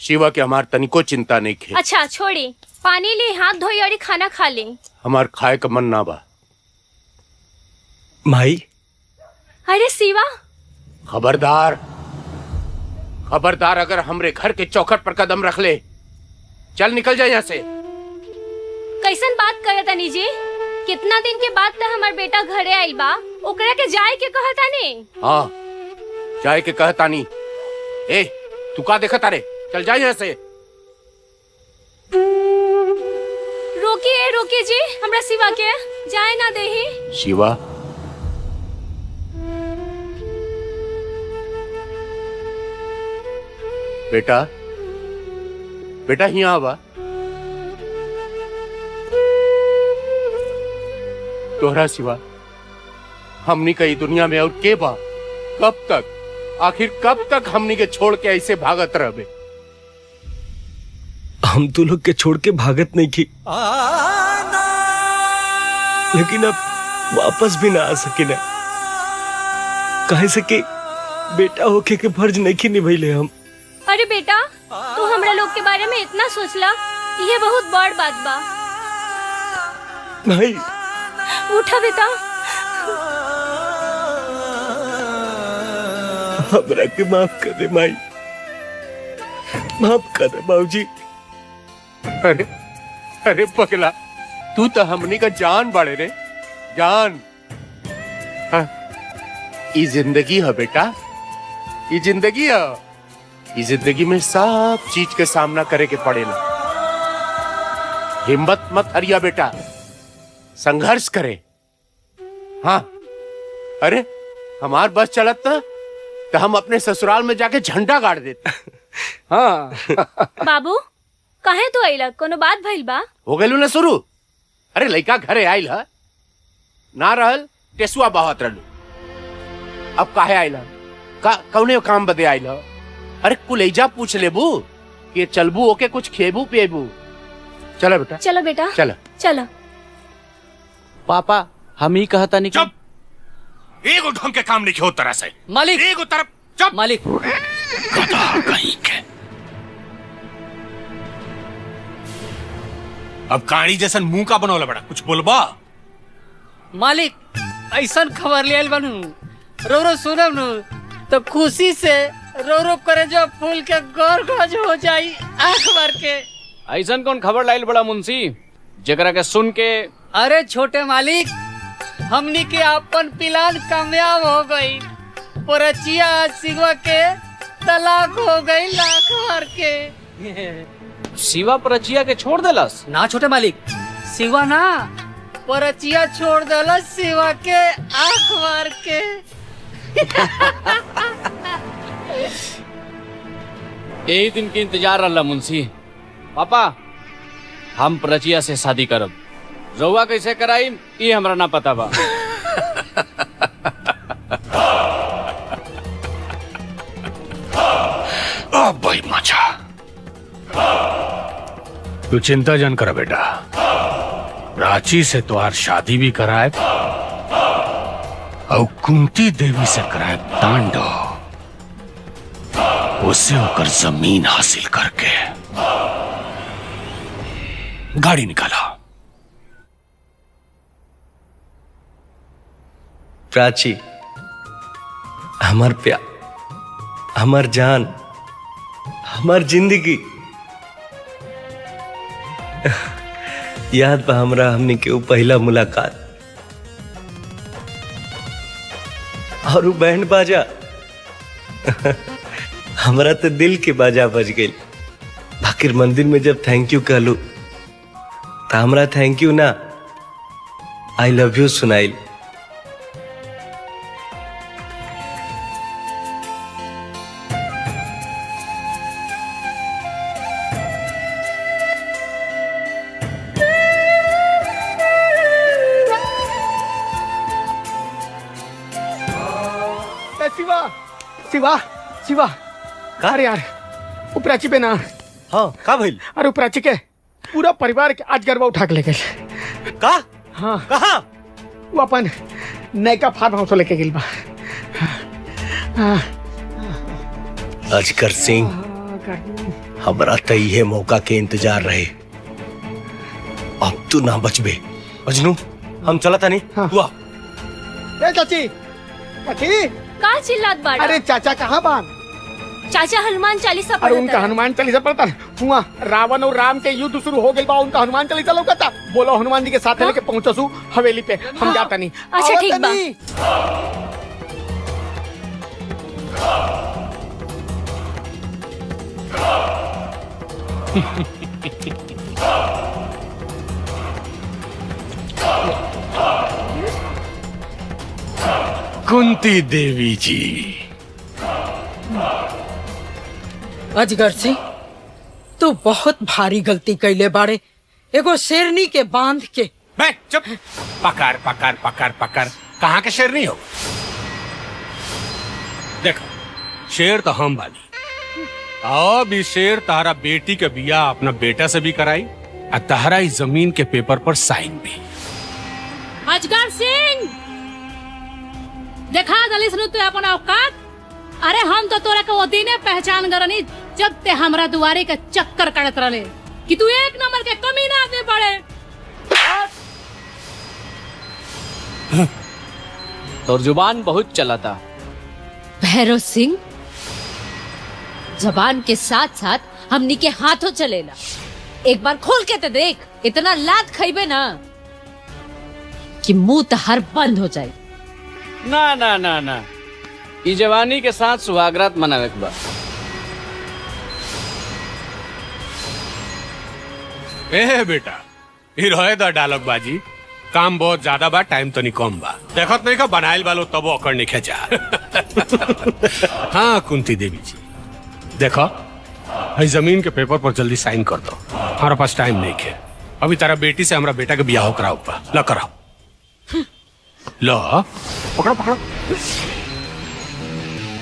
Speaker 9: शिवा के हमार तनिको चिंता नहीं खे।
Speaker 22: अच्छा छोड़ी, पानी ले, हाथ धोई और खाना खा ले।
Speaker 9: हमार खाए का मन ना बा।
Speaker 10: माई।
Speaker 22: अरे शिवा,
Speaker 9: खबरदार खबरदार, अगर हमरे घर के चौखट पर कदम रख ले, चल निकल जाए यहाँ से।
Speaker 22: कैसन बात करे तानी जी? कितना दिन के बाद तो हमार बेटा घरे आइल बा, ओकरा के जाए के कहता ने।
Speaker 9: हाँ, जाए के कहता नहीं। ए, तू का देखा तारे? चल जाए यहाँ से।
Speaker 22: रोकिए रोकिए जी, हमरा शिवा के जाए ना देही।
Speaker 9: शिवा, बेटा बेटा यहाँ आवा। तोहरा सिवा हमनी कई दुनिया में और के बा? कब तक, आखिर कब तक हमनी के छोड़ के ऐसे भागत रहबे?
Speaker 10: हम तो लोग के छोड़ के भागत नहीं की, लेकिन अब वापस भी ना आ सके ना। कहे से कि बेटा होके के फर्ज नहीं की निभैले हम।
Speaker 22: अरे बेटा, तू हमरा लोग के बारे में इतना सोचला, ये बहुत बड़ बात बा।
Speaker 10: नहीं,
Speaker 22: उठा बेटा।
Speaker 10: हमरा के माफ कर दे माई, माफ कर दे बाबूजी।
Speaker 9: अरे अरे पगला, तू तो हमनी का जान बाड़े रे, जान। हाँ, ये जिंदगी है बेटा, ये जिंदगी है। ये जिंदगी में सब चीज के सामना करे के पड़ेला। हिम्मत मत हरिया बेटा, संघर्ष करे। हाँ, अरे हमार बस चलत ना तो हम अपने ससुराल में जाके झंडा गाड़ देते। हाँ।
Speaker 22: बाबू, काहे तू आइला? कोनो बात भइल बा?
Speaker 9: हो गइलू ना शुरू। अरे लइका घरे आइल है ना, रहल टेसुआ बहत रहलू। अब काहे आइल? कौने काम बदे आइल? अरे कुलैजा पूछ लेबू कि चलबू ओके कुछ खेबू पिएबू। चलो बेटा,
Speaker 22: चलो बेटा,
Speaker 9: चलो
Speaker 22: चलो।
Speaker 19: पापा, हम ही कहता नहीं।
Speaker 20: चुप, एगो ढंग के काम नहीं हो तरह से।
Speaker 12: मालिक,
Speaker 20: एगो तरफ। चुप
Speaker 12: मालिक।
Speaker 20: कहीं के अब कहानी जैसन मुंह का बनौला बड़ा, कुछ बोलबा?
Speaker 12: मालिक, ऐसन खबर ले आइल बानू, रो रो सुनब नु तो खुशी से रो रो करे जो फूल के गौर गज हो जाई आंख भर के।
Speaker 19: ऐसन कौन खबर लाइल बड़ा मुंशी, जकरा के सुन के?
Speaker 12: अरे छोटे मालिक, हमनी के अपन प्लान कामयाब हो गई। परचिया सिगवा के तलाक हो गई लाख भर के।
Speaker 19: शिवा परचिया के छोड़ देलस?
Speaker 12: ना छोटे मालिक, सिवा ना, परचिया छोड़ देलस सिवा के आंख मार के।
Speaker 19: यही दिन के इंतजार रहा मुंशी। पापा, हम परचिया से शादी करब। रउआ कैसे कराई ये हमरा ना पता बा।
Speaker 20: भाई मजा
Speaker 7: तू चिंता जन कर बेटा, प्राची से तुम्हार शादी भी कराए और कुंती देवी से कराए तांडव, उससे होकर जमीन हासिल करके गाड़ी निकाला।
Speaker 10: प्राची, हमार प्यार, हमार जान, हमार जिंदगी, याद बा हमरा हमने के वो पहला मुलाकात और वो बैंड बाजा हमरा तो दिल के बाजा बज गई। बाकी मंदिर में जब थैंक यू कहलू तो हमरा थैंक यू ना आई लव यू सुनाइल।
Speaker 8: शिवा शिवा शिवा का रे यार, वो प्राची पे ना।
Speaker 10: हाँ का भइल?
Speaker 8: अरे वो प्राची के पूरा परिवार के आज गरबा उठा के ले गए।
Speaker 10: का?
Speaker 8: हाँ
Speaker 10: कहाँ?
Speaker 8: वो अपन नयका फार्म हाउस लेके गेल बा।
Speaker 10: अजगर सिंह, हमरा तो ये मौका के इंतजार रहे, अब तू ना बचबे। अजनू हम चला था नहीं।
Speaker 8: हाँ।
Speaker 10: हुआ
Speaker 8: ए चाची, चाची
Speaker 22: का चिल्लात बाड़ा?
Speaker 8: अरे चाचा कहाँ बान?
Speaker 22: चाचा हनुमान चालीसा
Speaker 8: अरे
Speaker 22: पढ़ता
Speaker 8: उनका
Speaker 22: है।
Speaker 8: हनुमान चालीसा पढ़ता हुआ। रावण और राम के युद्ध शुरू हो गए बा, उनका हनुमान चालीसा लौकता। बोलो हनुमान जी के साथ लेके पहुंचसू हवेली पे, हम जाता नहीं।
Speaker 22: अच्छा ठीक बा।
Speaker 7: कुंती देवी जी।
Speaker 11: अजगर सिंह, तू बहुत भारी गलती कैले बाड़े। एगो शेरनी के बांध के।
Speaker 7: बैठ चुप। पकड़ पकड़ पकड़ पकड़, कहाँ के शेर नहीं हो? देखो शेर तो हम बानी, अब इस शेर तारा बेटी के बिया अपना बेटा से भी कराई और तारा इस जमीन के पेपर पर साइन भी।
Speaker 3: अजगर सिंह, देखा दलिस नु तू अपन औकात। अरे हम तो तोरा के वो दिने पहचान गरनी जब ते हमरा दुआरे के चक्कर काटत रहे कि तू एक नंबर के कमीना आदमी पड़े।
Speaker 19: तोर जुबान बहुत चला था।
Speaker 1: भैरव सिंह, जबान के साथ साथ हमनी के हाथों चलेला। एक बार खोल के तो देख, इतना लात खइबे ना कि मुंह तहर बंद हो जाए।
Speaker 19: ना ना ना ना, ई जवानी के साथ सुहागरात मनावे के बा।
Speaker 7: ए बेटा, ही रहे दा डायलॉग बाजी, काम बहुत ज्यादा बा, टाइम तो नहीं कम बा। देखत नहीं का बनाइल वालो तबो अकड़ नहीं खेचा। हाँ कुंती देवी जी, देखो भाई जमीन के पेपर पर जल्दी साइन कर दो, हमारा पास टाइम नहीं है। अभी तारा बेटी से हमारा बेटा के ब्याह कराओ पा, ला कराओ। लो पकड़ो पकड़ो।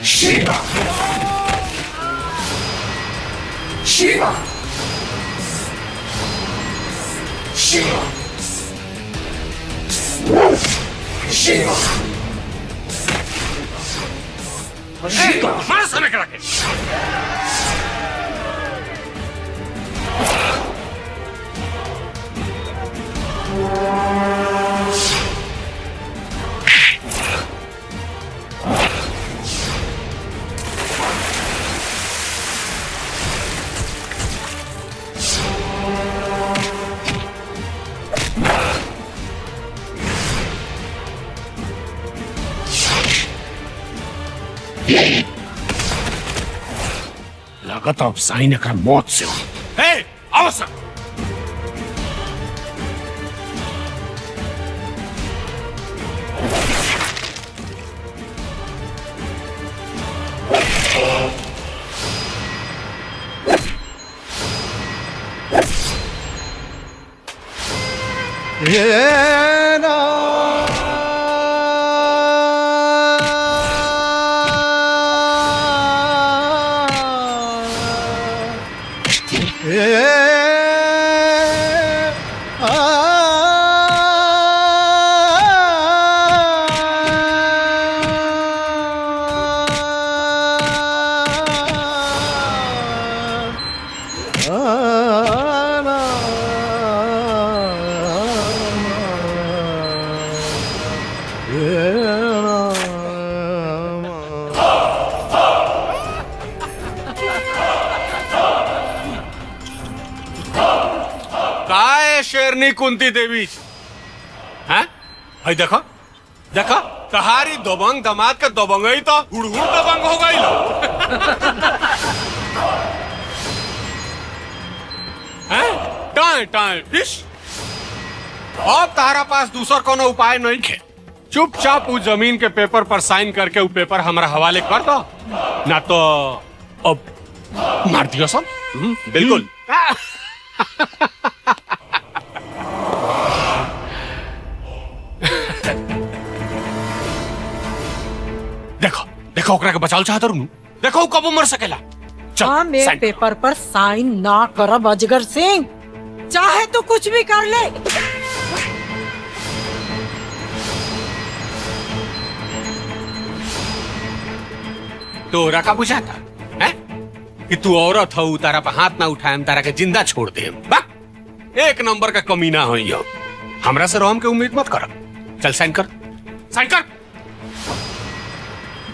Speaker 18: शिवा शिवा शिवा शिवा
Speaker 7: मार समय करा के। लागत अब साइन का मौत से हो। ए, आओ सर।
Speaker 15: शेरनी कुंती देवी। हैं? भाई देखो देखो कहारी दोबंग दामाद का दोबंग ही तो हुड़हुड़ दबंग हो गई लो। हैं? Time time fish. अब तारा पास दूसरा कोनो उपाय नहीं है। चुपचाप उस जमीन के पेपर पर साइन करके वो पेपर हमारा हवाले कर दो, ना तो अब मार दियो सब। बिल्कुल। देखो देखो ओकरा के बचाव चाहत रहूं, देखो कब मर सकेला। चल
Speaker 11: हम एक पेपर पर साइन ना करब अजगर सिंह, चाहे तो कुछ भी कर ले।
Speaker 15: तोरा का बुझाता है कि तू औरत हो, तारा पे हाथ ना उठाए, तारा के जिंदा छोड़ दे। एक नंबर का कमीना हो यो। हमरा से रोम के उम्मीद मत कर। चल साइन कर, साइन कर।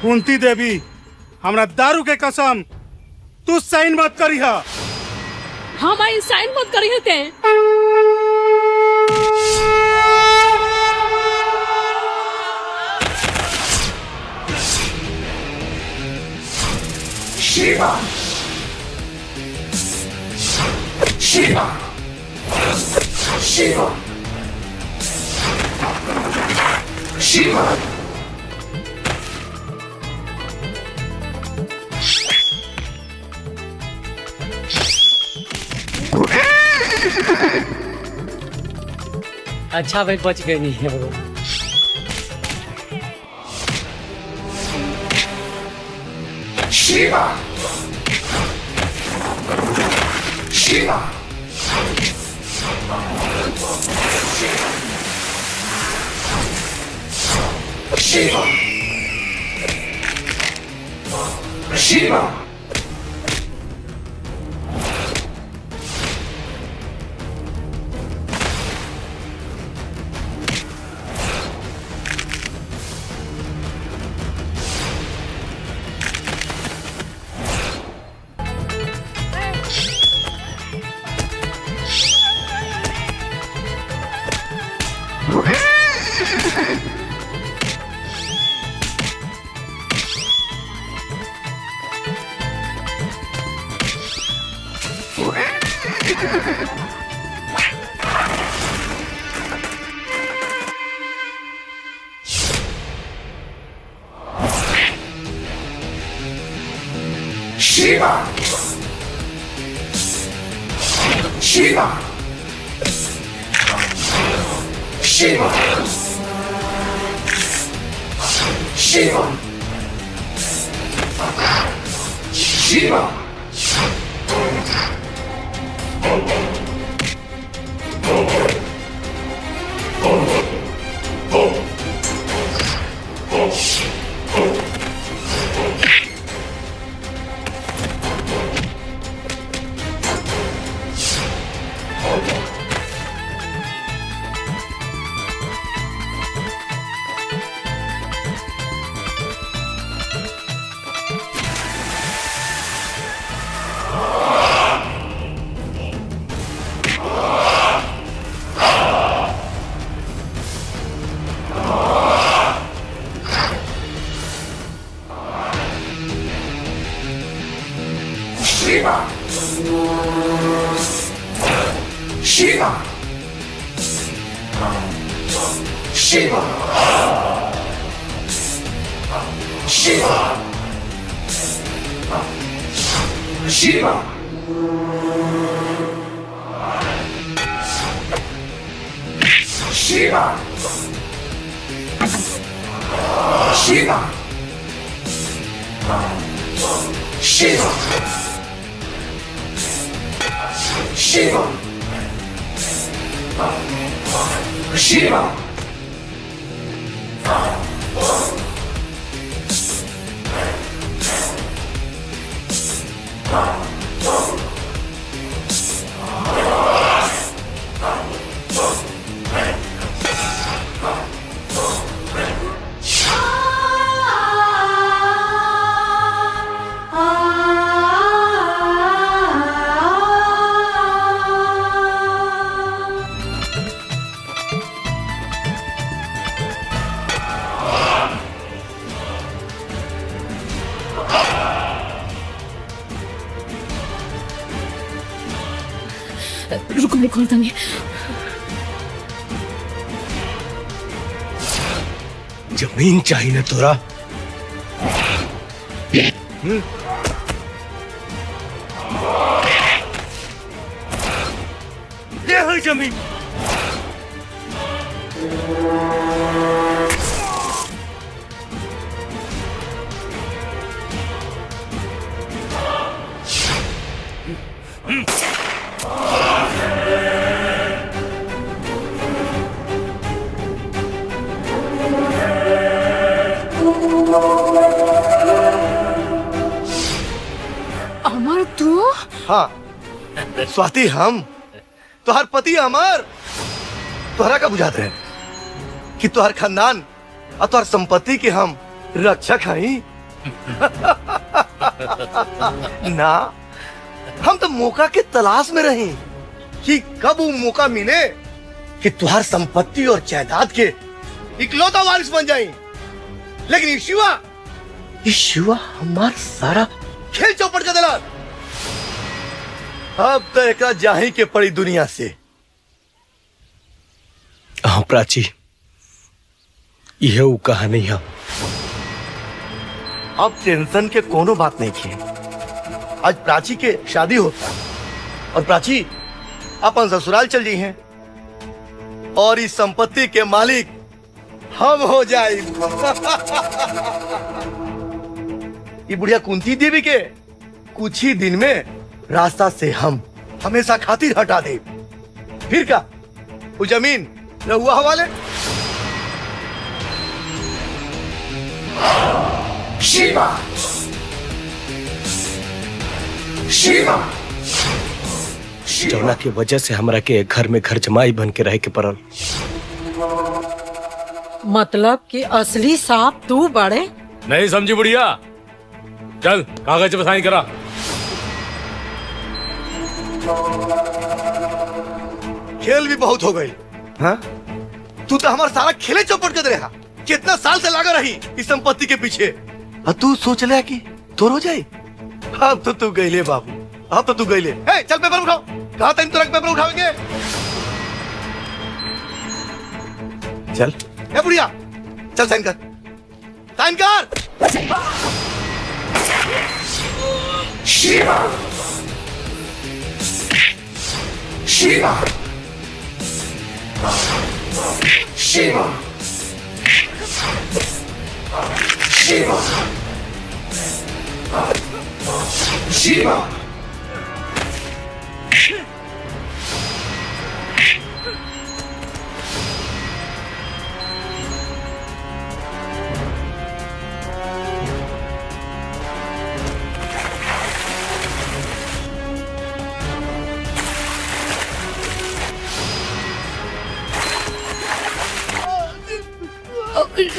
Speaker 5: कुंती देवी, हमरा दारू के कसम, तू साइन मत करिहा।
Speaker 3: हम आई साइन मत करी होते।
Speaker 18: Shiva! Shiva! Shiva! Shiva!
Speaker 12: अच्छा भाई बच गए नहीं है वो।
Speaker 18: Shiva! Shiva! Shiva! Shiva! Shiva! Shiva! Shiva! Shiva! Shiva! Shiva! Shiva! Shiva! Shiva! Shiva! Shiva! Shiva! Shiva! Shiva! Shiva!
Speaker 22: रुको मैं खोलता नहीं।
Speaker 10: जमीन चाहिए ना तोरा? ये है जमीन।
Speaker 22: अमर तू?
Speaker 4: हाँ स्वाति, हम तुहार पति अमर। तुहरा का बुझाते हैं कि तुहार खानदान और तुहार संपत्ति के हम रक्षक हई? ना, हम तो मौका के तलाश में रही कि कब वो मौका मिले कि तुहार संपत्ति और जायदाद के इकलौता वारिस बन जाए। लेकिन ये शिवा हमार सारा खेल चौपट कर दिला। अब तो एक जाही के पड़ी दुनिया से।
Speaker 10: हाँ प्राची, यह वो कहानी है।
Speaker 4: अब टेंशन के कोनो बात नहीं की। आज प्राची के शादी होता और प्राची अपन ससुराल चल जी हैं और इस संपत्ति के मालिक हम हो जाए। ये बुढ़िया कुंती देवी के कुछ ही दिन में रास्ता से हम हमेशा खातिर हटा दे। फिर क्या वो जमीन रहुआ हवाले।
Speaker 18: शिवा शिवा
Speaker 10: जौना की वजह से हमरा के घर में घर जमाई बन के रह के पड़ल।
Speaker 11: मतलब कि असली सांप तू बड़े?
Speaker 20: नहीं समझी बुढ़िया। चल कागज पे साइन करा।
Speaker 4: खेल भी बहुत हो गई। हाँ? तू तो हमारा सारा खेले चौपट कर रहा। कितना साल से लगा रही इस संपत्ति के पीछे। और तू सोच ले कि तोर हो जाए। अब तो तू गईले बाबू, अब तो तू गईले। चल पेपर उठाओ। कहा था तुरंत पेपर उठाओगे? चल ए बुढ़िया, चल साइन कर, साइन कर।
Speaker 18: शिवा शिवा शिवा शिवा शिवा
Speaker 22: शिवा शिवा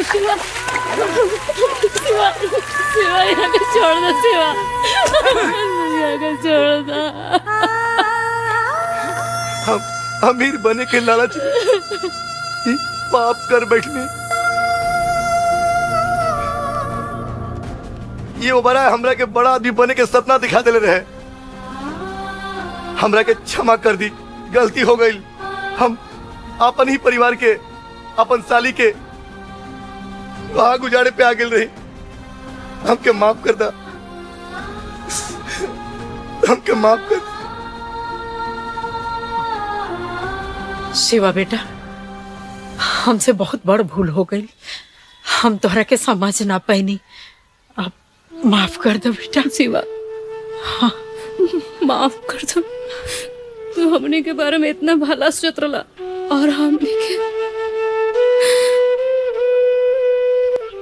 Speaker 22: शिवा यहाँ का छोड़ दो। शिवा यहाँ का छोड़ दो।
Speaker 4: हम अमीर बने के लालच में ये पाप कर बैठने। ये उबरा हमरा के बड़ा आदमी बने के सपना दिखा दे रहे। हमरा के क्षमा कर दी, गलती हो गई। हम अपन ही परिवार के, अपन साली के वहां गुजारे पे आ गए रही। हमके माफ कर दा, हमके माफ कर।
Speaker 11: शिवा बेटा, हमसे बहुत बड़ भूल हो गई। हम तोहरा के समझ ना पैनी। अब माफ कर दो बेटा।
Speaker 22: शिवा हाँ माफ कर दो। तू हमने के बारे में इतना भला सोच रहा और हमने के।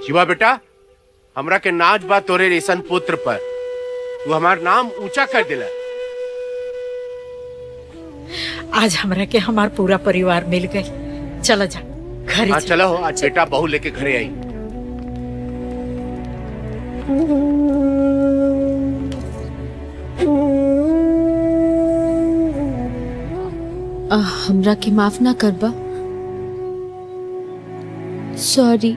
Speaker 9: शिवा बेटा, हमरा के नाच बा तोरे रेशन पुत्र पर। तू हमार नाम ऊंचा कर दिला।
Speaker 11: आज हमरा के हमार पूरा परिवार मिल गए। चलो जा घर।
Speaker 9: हाँ चलो, आज बेटा बहू लेके घरे आई।
Speaker 1: हमरा के माफ ना करबा? सॉरी।